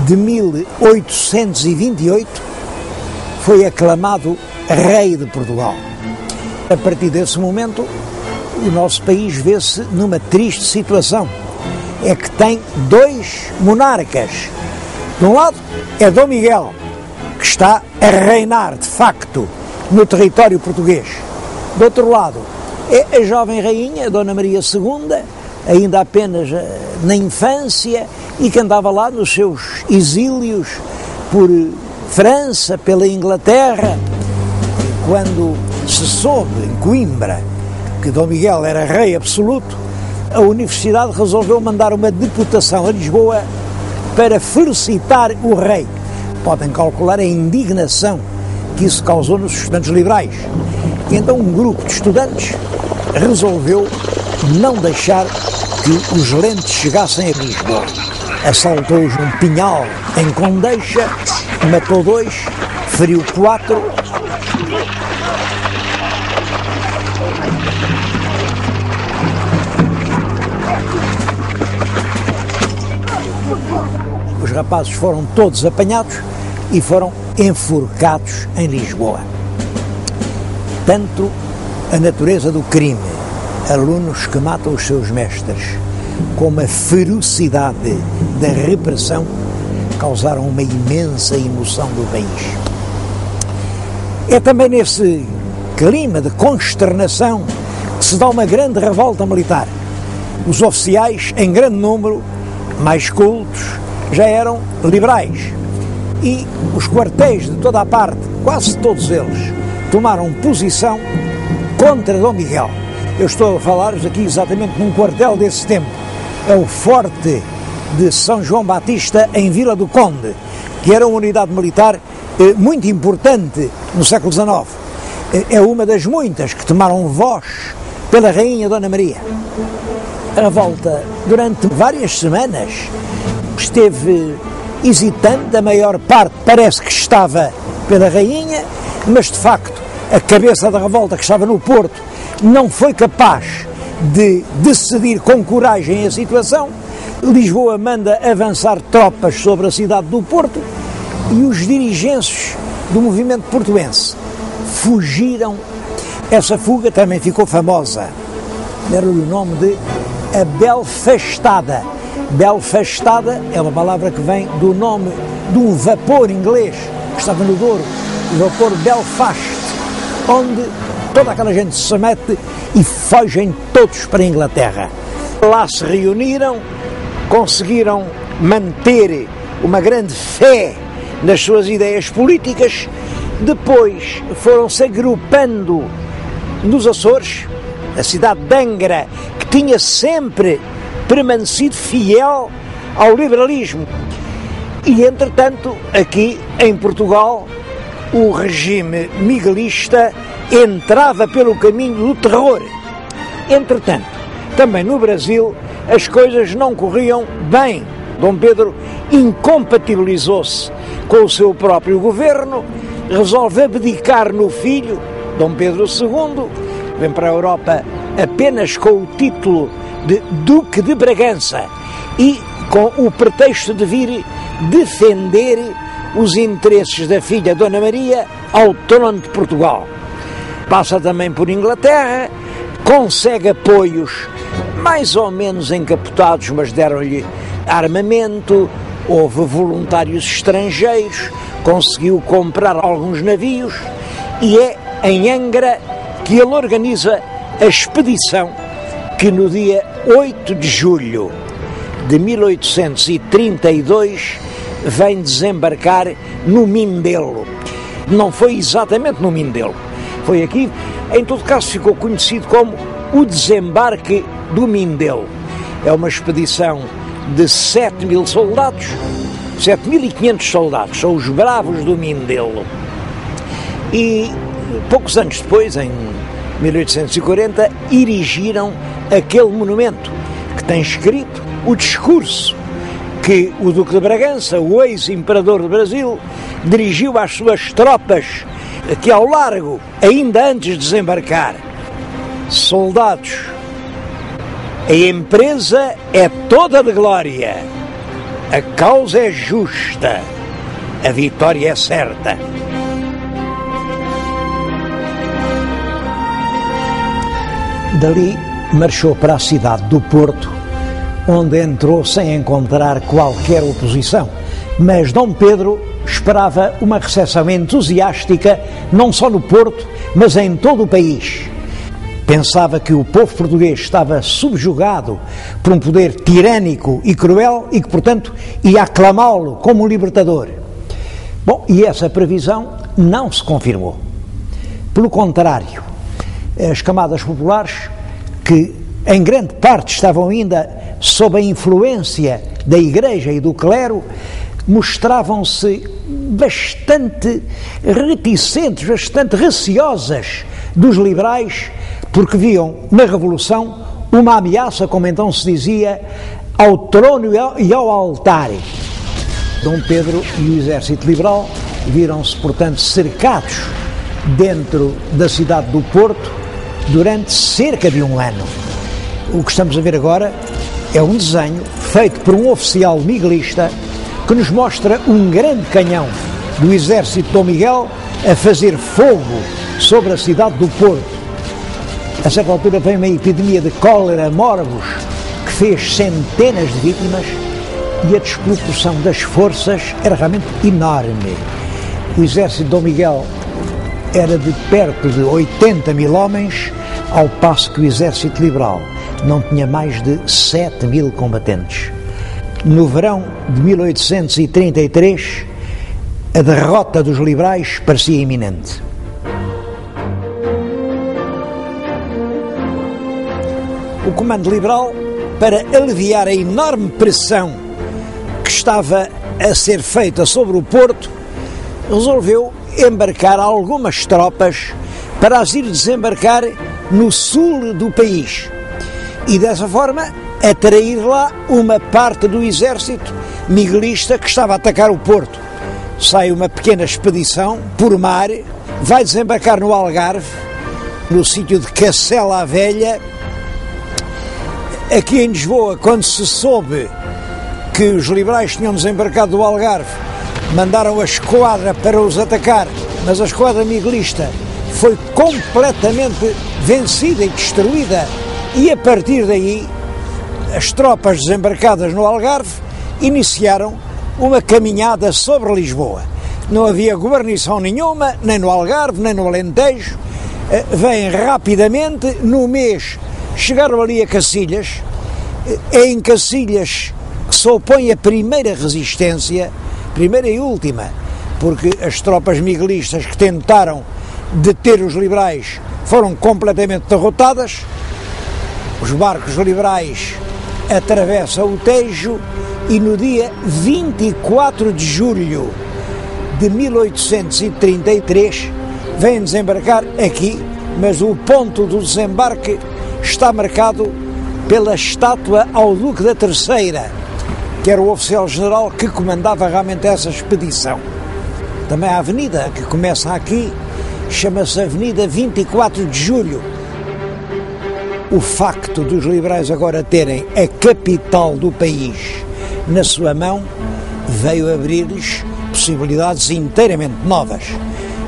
de 1828, foi aclamado rei de Portugal. A partir desse momento, o nosso país vê-se numa triste situação. É que tem dois monarcas. De um lado é Dom Miguel, que está a reinar de facto no território português. Do outro lado é a jovem rainha, Dona Maria II, ainda apenas na infância, e que andava lá nos seus exílios por França, pela Inglaterra. Quando se soube em Coimbra que Dom Miguel era rei absoluto, a Universidade resolveu mandar uma deputação a Lisboa para felicitar o rei. Podem calcular a indignação que isso causou nos estudantes liberais. E então um grupo de estudantes resolveu não deixar que os lentes chegassem a Lisboa. Assaltou-os num pinhal em Condeixa, matou 2, feriu 4. Os rapazes foram todos apanhados e foram enforcados em Lisboa. Tanto a natureza do crime, alunos que matam os seus mestres, como a ferocidade da repressão, causaram uma imensa emoção no país. É também nesse clima de consternação que se dá uma grande revolta militar. Os oficiais, em grande número, mais cultos, já eram liberais, e os quartéis de toda a parte, quase todos eles, tomaram posição contra Dom Miguel. Eu estou a falar-vos aqui exatamente num quartel desse tempo. É o Forte de São João Batista, em Vila do Conde, que era uma unidade militar muito importante no século XIX. É uma das muitas que tomaram voz pela rainha Dona Maria. A revolta, durante várias semanas, esteve hesitante. A maior parte parece que estava pela rainha, mas de facto a cabeça da revolta, que estava no Porto, não foi capaz de decidir com coragem a situação. Lisboa manda avançar tropas sobre a cidade do Porto e os dirigentes do movimento portuense fugiram. Essa fuga também ficou famosa. Deram-lhe o nome de a Belfastada. Belfastada é uma palavra que vem do nome de um vapor inglês que estava no Douro, o vapor Belfast, onde toda aquela gente se mete e fogem todos para a Inglaterra. Lá se reuniram, conseguiram manter uma grande fé nas suas ideias políticas. Depois foram-se agrupando nos Açores, a cidade de Angra, que tinha sempre permanecido fiel ao liberalismo. E, entretanto, aqui em Portugal, o regime miguelista entrava pelo caminho do terror. Entretanto, também no Brasil, as coisas não corriam bem. Dom Pedro incompatibilizou-se com o seu próprio governo, resolve abdicar no filho, Dom Pedro II, vem para a Europa apenas com o título de Duque de Bragança e com o pretexto de vir defender os interesses da filha Dona Maria ao trono de Portugal. Passa também por Inglaterra, consegue apoios mais ou menos encapotados, mas deram-lhe armamento, houve voluntários estrangeiros, conseguiu comprar alguns navios e é em Angra que ele organiza a expedição que no dia 8 de julho de 1832 vem desembarcar no Mindelo. Não foi exatamente no Mindelo, foi aqui, em todo caso ficou conhecido como o desembarque do Mindelo. É uma expedição de 7.000 soldados, 7.500 soldados, são os bravos do Mindelo. E poucos anos depois, em 1840, erigiram aquele monumento que tem escrito o discurso que o Duque de Bragança, o ex-imperador do Brasil, dirigiu às suas tropas aqui ao largo, ainda antes de desembarcar. Soldados, A empresa é toda de glória, a causa é justa, a vitória é certa. Dali marchou para a cidade do Porto, onde entrou sem encontrar qualquer oposição. Mas Dom Pedro esperava uma recepção entusiástica, não só no Porto, mas em todo o país. Pensava que o povo português estava subjugado por um poder tirânico e cruel e que, portanto, ia aclamá-lo como um libertador. Bom, e essa previsão não se confirmou. Pelo contrário, as camadas populares, que em grande parte estavam ainda sob a influência da Igreja e do clero, mostravam-se bastante reticentes, bastante receosas dos liberais, porque viam na Revolução uma ameaça, como então se dizia, ao trono e ao altar. Dom Pedro e o exército liberal viram-se, portanto, cercados dentro da cidade do Porto durante cerca de um ano. O que estamos a ver agora é um desenho feito por um oficial miguelista que nos mostra um grande canhão do exército de Dom Miguel a fazer fogo sobre a cidade do Porto. A certa altura veio uma epidemia de cólera morbus que fez centenas de vítimas e a desproporção das forças era realmente enorme. O exército de Dom Miguel era de perto de 80 mil homens, ao passo que o exército liberal não tinha mais de 7 mil combatentes. No verão de 1833, a derrota dos liberais parecia iminente. O comando liberal, para aliviar a enorme pressão que estava a ser feita sobre o Porto, resolveu embarcar algumas tropas para as ir desembarcar no sul do país e dessa forma atrair lá uma parte do exército miguelista que estava a atacar o Porto. Sai uma pequena expedição por mar, vai desembarcar no Algarve, no sítio de Cacela a Velha. Aqui em Lisboa, quando se soube que os liberais tinham desembarcado do Algarve, mandaram a esquadra para os atacar, mas a esquadra miguelista foi completamente vencida e destruída, e a partir daí as tropas desembarcadas no Algarve iniciaram uma caminhada sobre Lisboa. Não havia guarnição nenhuma, nem no Algarve, nem no Alentejo. Vêm rapidamente, no mês chegaram ali a Cacilhas. É em Cacilhas que se opõe a primeira resistência, primeira e última, porque as tropas miguelistas que tentaram deter os liberais foram completamente derrotadas. Os barcos liberais atravessam o Tejo e no dia 24 de julho de 1833 vêm desembarcar aqui, mas o ponto do desembarque está marcado pela estátua ao Duque da Terceira, que era o oficial-general que comandava realmente essa expedição. Também a avenida que começa aqui chama-se Avenida 24 de Julho. O facto dos liberais agora terem a capital do país na sua mão veio abrir-lhes possibilidades inteiramente novas.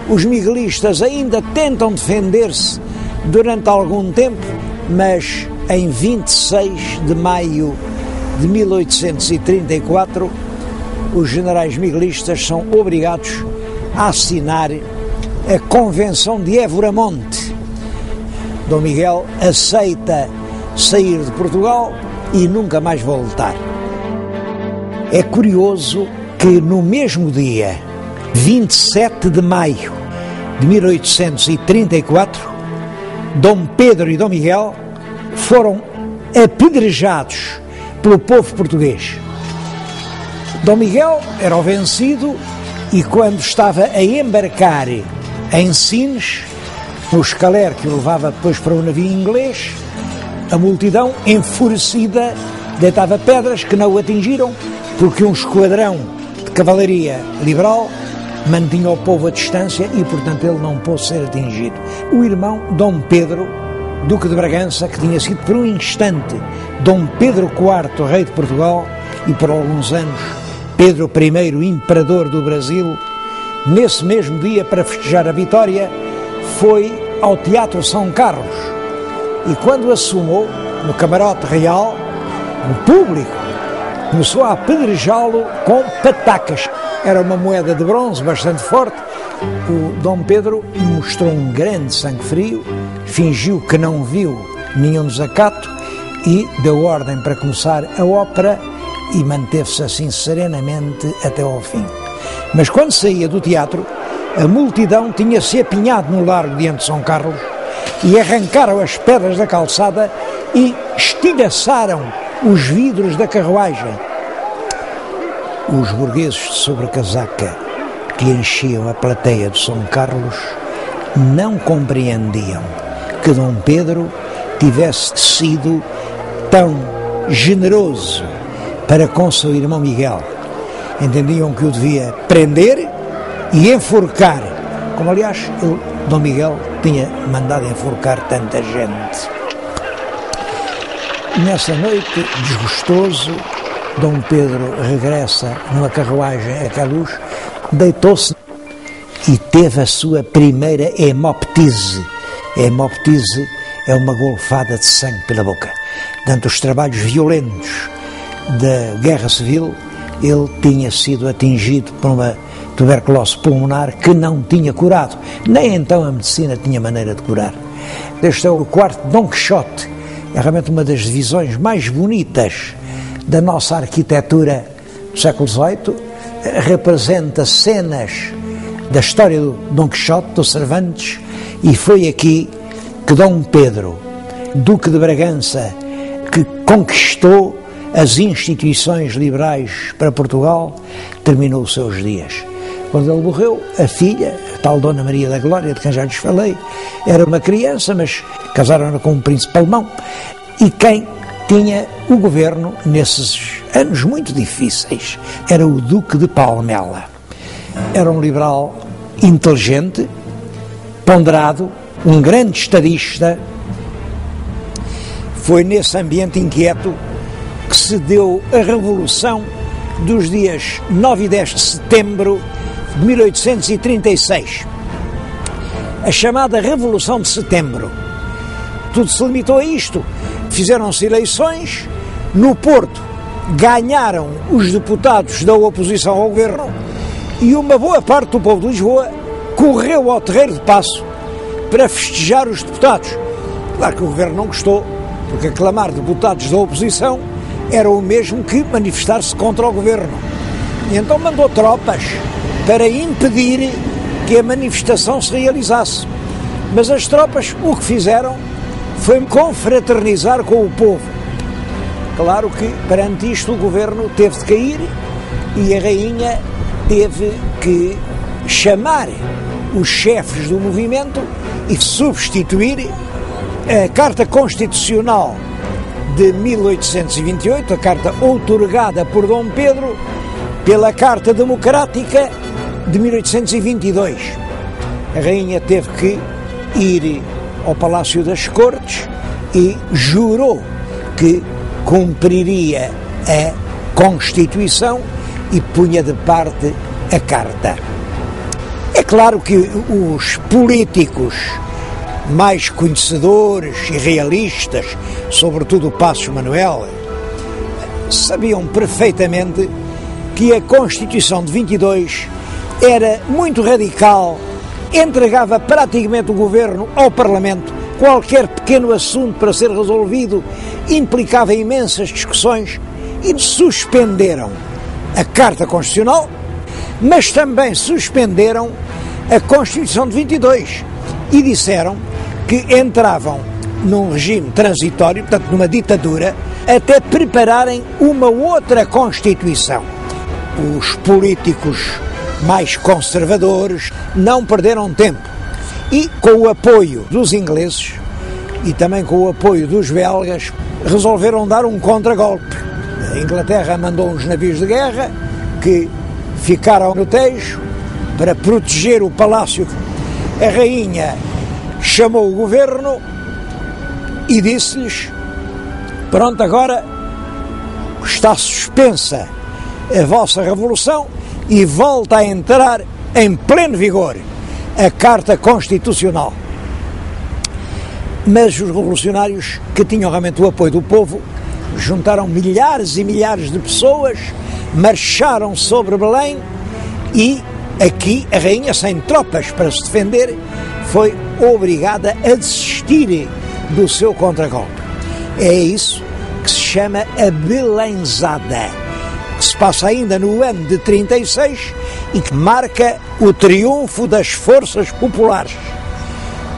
Os miguelistas ainda tentam defender-se durante algum tempo, mas em 26 de maio de 1834 os generais miguelistas são obrigados a assinar a Convenção de Évora-Monte. Dom Miguel aceita sair de Portugal e nunca mais voltar. É curioso que no mesmo dia, 27 de maio de 1834, Dom Pedro e Dom Miguel foram apedrejados pelo povo português. Dom Miguel era o vencido e quando estava a embarcar em Sines, no escaler que o levava depois para o navio inglês, a multidão, enfurecida, deitava pedras que não o atingiram, porque um esquadrão de cavalaria liberal mantinha o povo à distância e, portanto, ele não pôde ser atingido. O irmão, Dom Pedro, Duque de Bragança, que tinha sido por um instante Dom Pedro IV, rei de Portugal, e por alguns anos Pedro I, imperador do Brasil, nesse mesmo dia, para festejar a vitória, foi ao Teatro São Carlos. E quando assomou no camarote real, o público começou a apedrejá-lo com patacas. Era uma moeda de bronze bastante forte. O Dom Pedro mostrou um grande sangue frio, fingiu que não viu nenhum desacato e deu ordem para começar a ópera e manteve-se assim serenamente até ao fim. Mas quando saía do teatro, a multidão tinha-se apinhado no largo diante de São Carlos e arrancaram as pedras da calçada e estilhaçaram os vidros da carruagem. Os burgueses de sobrecasaca que enchiam a plateia de São Carlos não compreendiam que Dom Pedro tivesse sido tão generoso para com seu irmão Miguel. Entendiam que o devia prender e enforcar, como aliás Dom Miguel tinha mandado enforcar tanta gente. Nessa noite, desgostoso, Dom Pedro regressa numa carruagem a Queluz, deitou-se e teve a sua primeira hemoptise. A hemoptise é uma golfada de sangue pela boca. Durante os trabalhos violentos da Guerra Civil, ele tinha sido atingido por uma tuberculose pulmonar que não tinha curado. Nem então a medicina tinha maneira de curar. Este é o quarto Dom Quixote. É realmente uma das divisões mais bonitas da nossa arquitetura do século XVIII. Representa cenas da história do Dom Quixote, do Cervantes, e foi aqui que Dom Pedro, Duque de Bragança, que conquistou as instituições liberais para Portugal, terminou os seus dias. Quando ele morreu, a filha, a tal Dona Maria da Glória, de quem já lhes falei, era uma criança, mas casaram-na com um príncipe alemão, e quem tinha o governo nesses anos muito difíceis era o Duque de Palmela. Era um liberal inteligente, ponderado, um grande estadista. Foi nesse ambiente inquieto que se deu a Revolução dos dias 9 e 10 de setembro de 1836. A chamada Revolução de Setembro. Tudo se limitou a isto. Fizeram-se eleições, no Porto ganharam os deputados da oposição ao governo e uma boa parte do povo de Lisboa correu ao Terreiro de Paço para festejar os deputados. Claro que o governo não gostou, porque aclamar deputados da oposição era o mesmo que manifestar-se contra o governo. E então mandou tropas para impedir que a manifestação se realizasse. Mas as tropas o que fizeram foi confraternizar com o povo. Claro que perante isto o governo teve de cair e a rainha teve que chamar os chefes do movimento e substituir a Carta Constitucional de 1828, a carta outorgada por Dom Pedro, pela Carta Democrática de 1822. A rainha teve que ir ao Palácio das Cortes e jurou que cumpriria a Constituição e punha de parte a Carta. É claro que os políticos mais conhecedores e realistas, sobretudo o Passos Manuel, sabiam perfeitamente que a Constituição de 22 era muito radical, entregava praticamente o governo ao Parlamento, qualquer pequeno assunto para ser resolvido implicava imensas discussões e suspenderam a Carta Constitucional, mas também suspenderam a Constituição de 22 e disseram que entravam num regime transitório, portanto numa ditadura, até prepararem uma outra Constituição. Os políticos mais conservadores não perderam tempo e, com o apoio dos ingleses e também com o apoio dos belgas, resolveram dar um contragolpe. A Inglaterra mandou uns navios de guerra que ficaram no Tejo para proteger o palácio. A rainha chamou o governo e disse-lhes: pronto, agora está suspensa a vossa revolução e volta a entrar em pleno vigor a Carta Constitucional. Mas os revolucionários, que tinham realmente o apoio do povo, juntaram milhares e milhares de pessoas, marcharam sobre Belém e aqui a rainha, sem tropas para se defender, foi obrigada a desistir do seu contragolpe. É isso que se chama a Belenzada, que se passa ainda no ano de 36 e que marca o triunfo das forças populares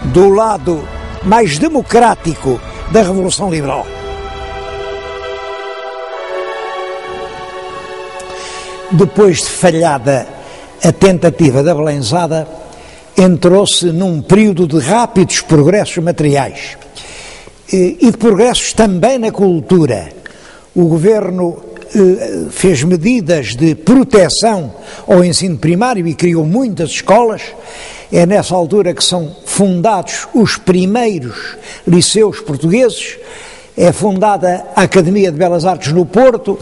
do lado mais democrático da Revolução Liberal. Depois de falhada a tentativa da Belenzada, entrou-se num período de rápidos progressos materiais e de progressos também na cultura. O governo fez medidas de proteção ao ensino primário e criou muitas escolas. É nessa altura que são fundados os primeiros liceus portugueses, é fundada a Academia de Belas Artes no Porto,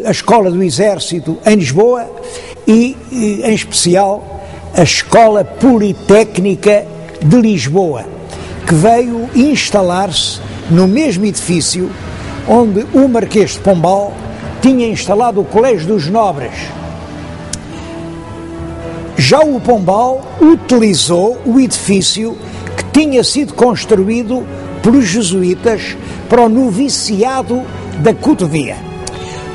a Escola do Exército em Lisboa e, em especial, a Escola Politécnica de Lisboa, que veio instalar-se no mesmo edifício onde o Marquês de Pombal tinha instalado o Colégio dos Nobres. Já o Pombal utilizou o edifício que tinha sido construído pelos jesuítas para o noviciado da Cotovia.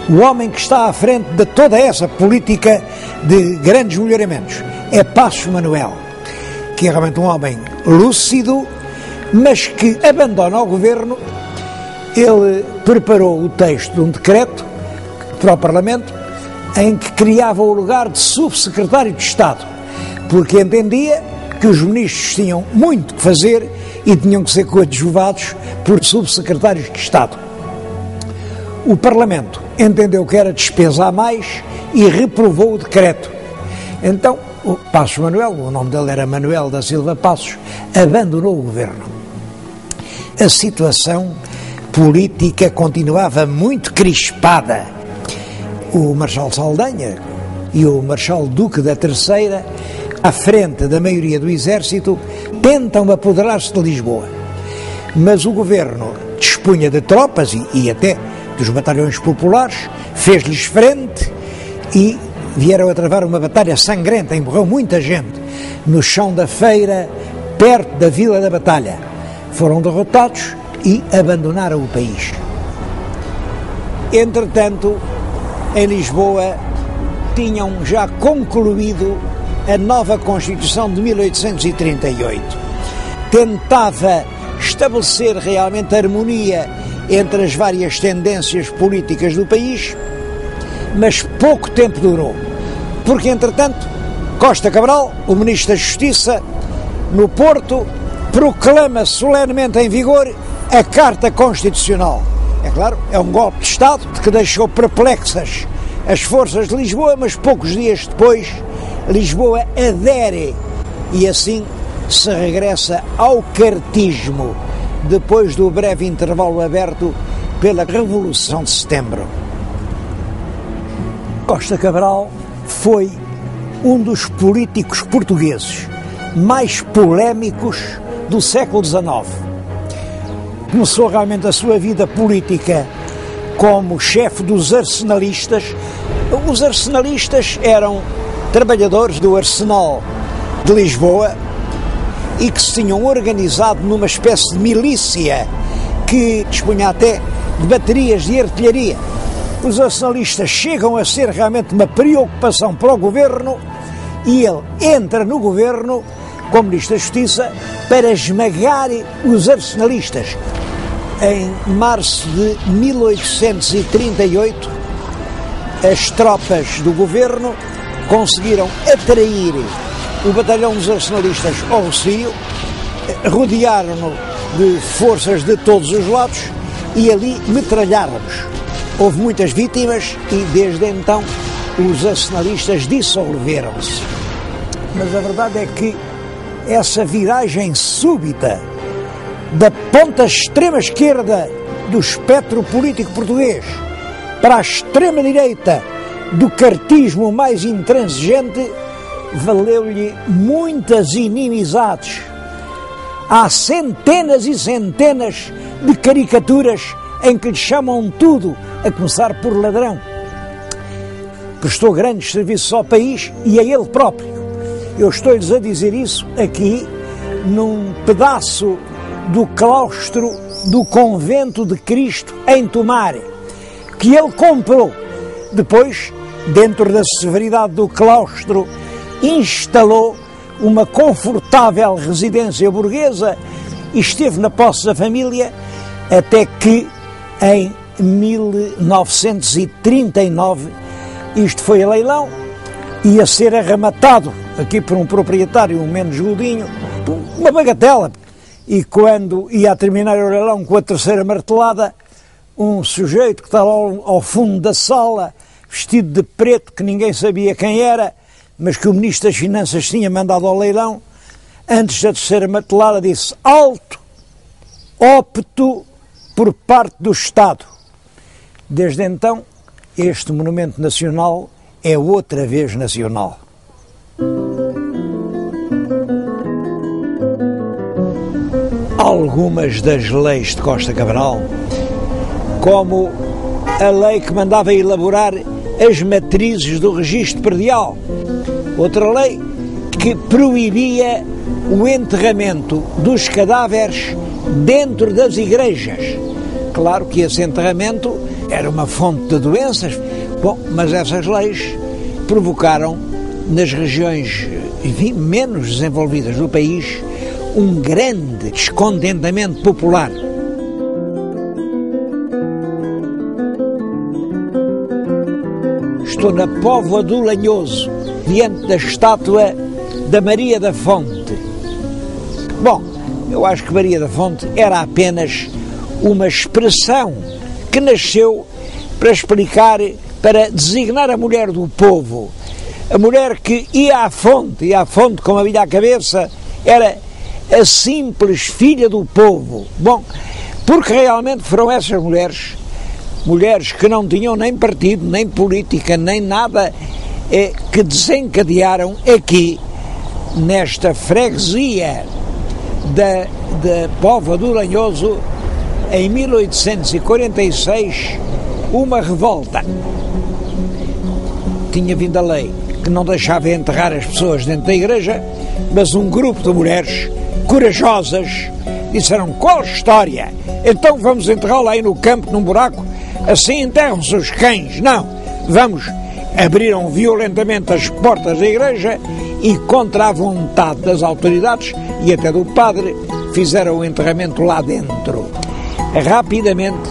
O homem que está à frente de toda essa política de grandes melhoramentos é Passos Manuel, que é realmente um homem lúcido, mas que abandona o governo. Ele preparou o texto de um decreto para o Parlamento em que criava o lugar de subsecretário de Estado, porque entendia que os ministros tinham muito que fazer e tinham que ser coadjuvados por subsecretários de Estado. O Parlamento entendeu que era despesa a mais e reprovou o decreto. Então, o Passos Manuel, o nome dele era Manuel da Silva Passos, abandonou o governo. A situação política continuava muito crispada. O Marechal Saldanha e o Marechal Duque da Terceira, à frente da maioria do exército, tentam apoderar-se de Lisboa. Mas o governo dispunha de tropas e até dos batalhões populares, fez-lhes frente e vieram a travar uma batalha sangrenta, morreu muita gente no chão da feira, perto da Vila da Batalha. Foram derrotados e abandonaram o país. Entretanto, em Lisboa, tinham já concluído a nova Constituição de 1838. Tentava estabelecer realmente harmonia entre as várias tendências políticas do país, mas pouco tempo durou, porque, entretanto, Costa Cabral, o Ministro da Justiça, no Porto, proclama solenemente em vigor a Carta Constitucional. É claro, é um golpe de Estado que deixou perplexas as forças de Lisboa, mas poucos dias depois Lisboa adere e assim se regressa ao cartismo, depois do breve intervalo aberto pela Revolução de Setembro. Costa Cabral foi um dos políticos portugueses mais polémicos do século XIX. Começou realmente a sua vida política como chefe dos arsenalistas. Os arsenalistas eram trabalhadores do Arsenal de Lisboa e que se tinham organizado numa espécie de milícia que dispunha até de baterias de artilharia. Os arsenalistas chegam a ser realmente uma preocupação para o governo e ele entra no governo como Ministro da Justiça para esmagar os arsenalistas. Em março de 1838, as tropas do governo conseguiram atrair o batalhão dos arsenalistas ao Rossio, rodearam-no de forças de todos os lados e ali metralharam-nos. Houve muitas vítimas e desde então os arsenalistas dissolveram-se. Mas a verdade é que essa viragem súbita da ponta extrema-esquerda do espectro político português para a extrema-direita do cartismo mais intransigente, valeu-lhe muitas inimizades. Há centenas e centenas de caricaturas em que lhe chamam tudo, a começar por ladrão. Prestou grandes serviços ao país e a ele próprio. Eu estou-lhes a dizer isso aqui num pedaço do claustro do Convento de Cristo em Tomar, que ele comprou. Depois, dentro da severidade do claustro, instalou uma confortável residência burguesa e esteve na posse da família até que, em 1939, isto foi a leilão, ia ser arrematado aqui por um proprietário, um menos gordinho, uma bagatela. E quando ia a terminar o leilão com a terceira martelada, um sujeito que estava ao fundo da sala, vestido de preto, que ninguém sabia quem era, mas que o Ministro das Finanças tinha mandado ao leilão, antes da terceira martelada disse: alto, ópito por parte do Estado. Desde então, este monumento nacional é outra vez nacional. Algumas das leis de Costa Cabral, como a lei que mandava elaborar as matrizes do registro predial, outra lei que proibia o enterramento dos cadáveres dentro das igrejas. Claro que esse enterramento era uma fonte de doenças. Bom, mas essas leis provocaram nas regiões, enfim, menos desenvolvidas do país um grande descontentamento popular. Estou na Póvoa do Lanhoso, diante da estátua da Maria da Fonte. Bom, eu acho que Maria da Fonte era apenas uma expressão que nasceu para explicar, para designar a mulher do povo. A mulher que ia à fonte com a bilha à cabeça, era a simples filha do povo. Bom, porque realmente foram essas mulheres que não tinham nem partido, nem política, nem nada, que desencadearam aqui, nesta freguesia da Póvoa do Lanhoso, em 1846, uma revolta. Tinha vindo a lei que não deixava enterrar as pessoas dentro da igreja, mas um grupo de mulheres corajosas disseram: qual história? Então vamos enterrá-la aí no campo, num buraco, assim enterram-se os cães. Não, vamos. Abriram violentamente as portas da igreja e, contra a vontade das autoridades e até do padre, fizeram o enterramento lá dentro. Rapidamente,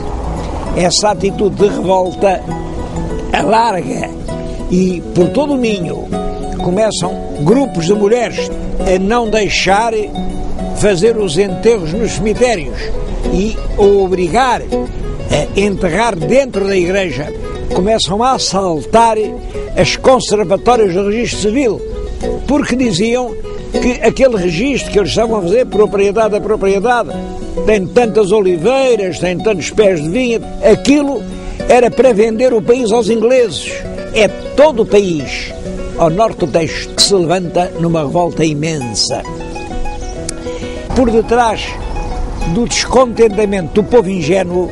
essa atitude de revolta alarga e por todo o Minho começam grupos de mulheres a não deixar fazer os enterros nos cemitérios e a obrigar a enterrar dentro da igreja. Começam a assaltar as conservatórias do registro civil, porque diziam que aquele registro que eles estavam a fazer, propriedade a propriedade, tem tantas oliveiras, tem tantos pés de vinha, aquilo era para vender o país aos ingleses. É todo o país, ao norte do Tejo, que se levanta numa revolta imensa. Por detrás do descontentamento do povo ingênuo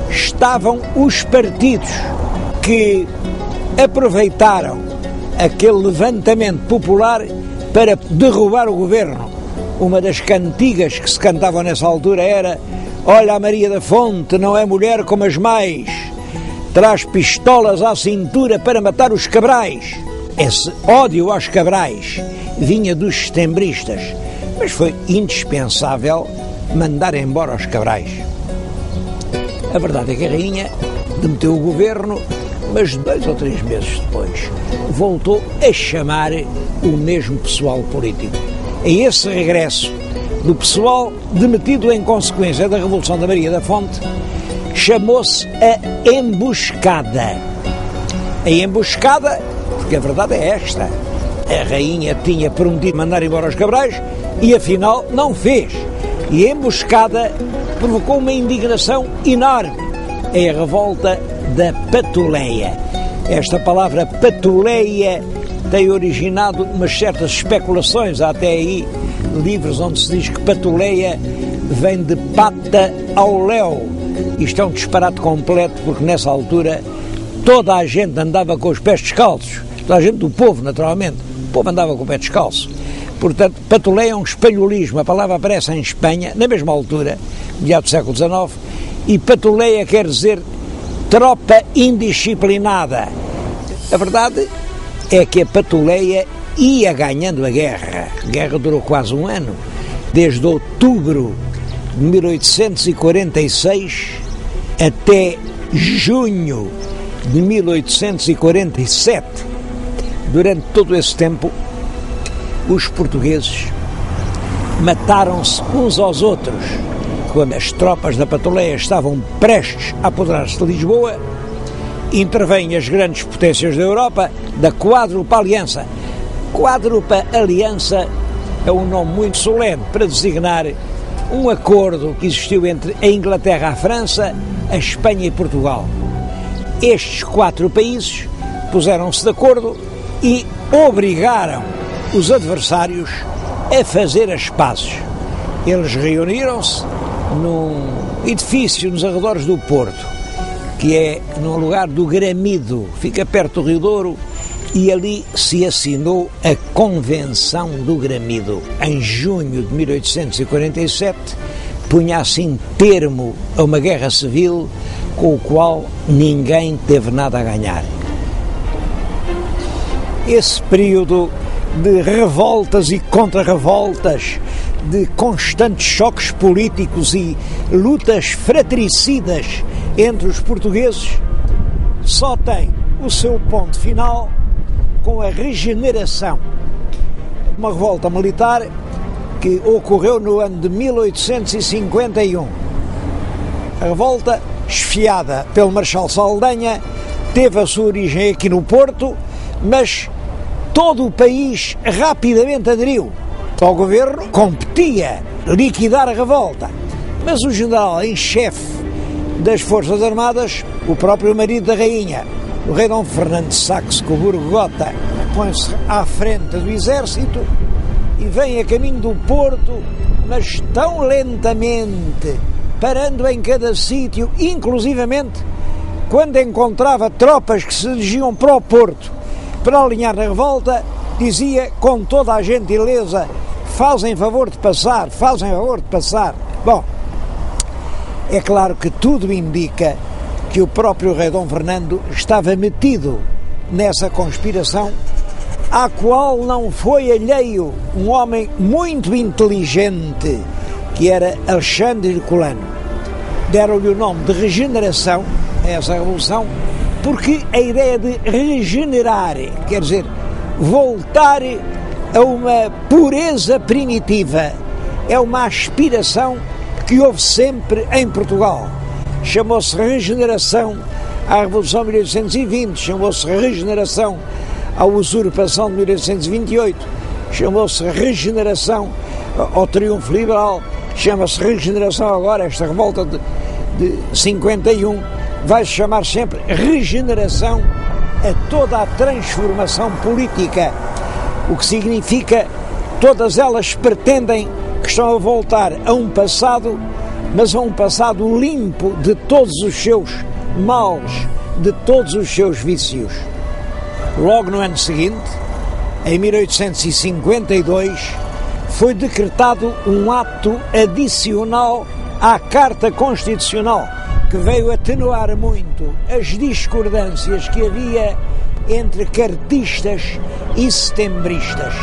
estavam os partidos que aproveitaram aquele levantamento popular para derrubar o governo. Uma das cantigas que se cantavam nessa altura era: olha, a Maria da Fonte não é mulher como as mais, traz pistolas à cintura para matar os cabrais. Esse ódio aos cabrais vinha dos setembristas, mas foi indispensável mandar embora os cabrais. A verdade é que a rainha demeteu o governo, mas 2 ou 3 meses depois voltou a chamar o mesmo pessoal político. A esse regresso do pessoal demitido em consequência da Revolução da Maria da Fonte, chamou-se a emboscada. A emboscada, porque a verdade é esta: a rainha tinha prometido mandar embora os cabrais e afinal não fez. E a emboscada provocou uma indignação enorme. É a revolta da Patuleia. Esta palavra Patuleia tem originado umas certas especulações. Há até aí livros onde se diz que Patuleia vem de pata ao léu. Isto é um disparate completo, porque nessa altura toda a gente andava com os pés descalços. Toda a gente do povo, naturalmente. O povo andava com o pé descalço. Portanto, Patuleia é um espanholismo. A palavra aparece em Espanha, na mesma altura, meados do século XIX, e Patuleia quer dizer tropa indisciplinada. A verdade é que a Patuleia ia ganhando a guerra. A guerra durou quase um ano, desde outubro de 1846 até junho de 1847. Durante todo esse tempo, os portugueses mataram-se uns aos outros. Quando as tropas da Patuleia estavam prestes a apoderar-se de Lisboa, intervêm as grandes potências da Europa da Quádrupla Aliança. Quádrupla Aliança é um nome muito solene para designar um acordo que existiu entre a Inglaterra, a França, a Espanha e Portugal. Estes 4 países puseram-se de acordo e obrigaram os adversários a fazer as pazes. Eles reuniram-se num edifício nos arredores do Porto, que é num lugar do Gramido, fica perto do Rio Douro, e ali se assinou a Convenção do Gramido. Em junho de 1847, punha assim termo a uma guerra civil com o qual ninguém teve nada a ganhar. Esse período de revoltas e contra-revoltas, de constantes choques políticos e lutas fratricidas entre os portugueses, só tem o seu ponto final com a regeneração. Uma revolta militar que ocorreu no ano de 1851. A revolta, esfiada pelo Marechal Saldanha, teve a sua origem aqui no Porto, mas todo o país rapidamente aderiu. Ao governo competia liquidar a revolta, mas o general em chefe das Forças Armadas, o próprio marido da rainha, o rei Dom Fernando de Saxe-Coburgo-Gotha, põe-se à frente do exército e vem a caminho do Porto, mas tão lentamente, parando em cada sítio, inclusivamente quando encontrava tropas que se dirigiam para o Porto para alinhar na revolta, dizia com toda a gentileza: fazem favor de passar, fazem favor de passar. Bom, é claro que tudo indica que o próprio rei Dom Fernando estava metido nessa conspiração, à qual não foi alheio um homem muito inteligente, que era Alexandre Herculano. Deram-lhe o nome de regeneração a essa revolução, porque a ideia de regenerar, quer dizer, voltar a uma pureza primitiva, é uma aspiração que houve sempre em Portugal. Chamou-se regeneração à Revolução de 1820, chamou-se regeneração à usurpação de 1828, chamou-se regeneração ao triunfo liberal, chama-se regeneração agora, esta revolta de 51, vai-se chamar sempre regeneração a toda a transformação política, o que significa todas elas pretendem que estão a voltar a um passado, mas a um passado limpo de todos os seus males, de todos os seus vícios. Logo no ano seguinte, em 1852, foi decretado um ato adicional à Carta Constitucional, que veio atenuar muito as discordâncias que havia entre cartistas e setembristas.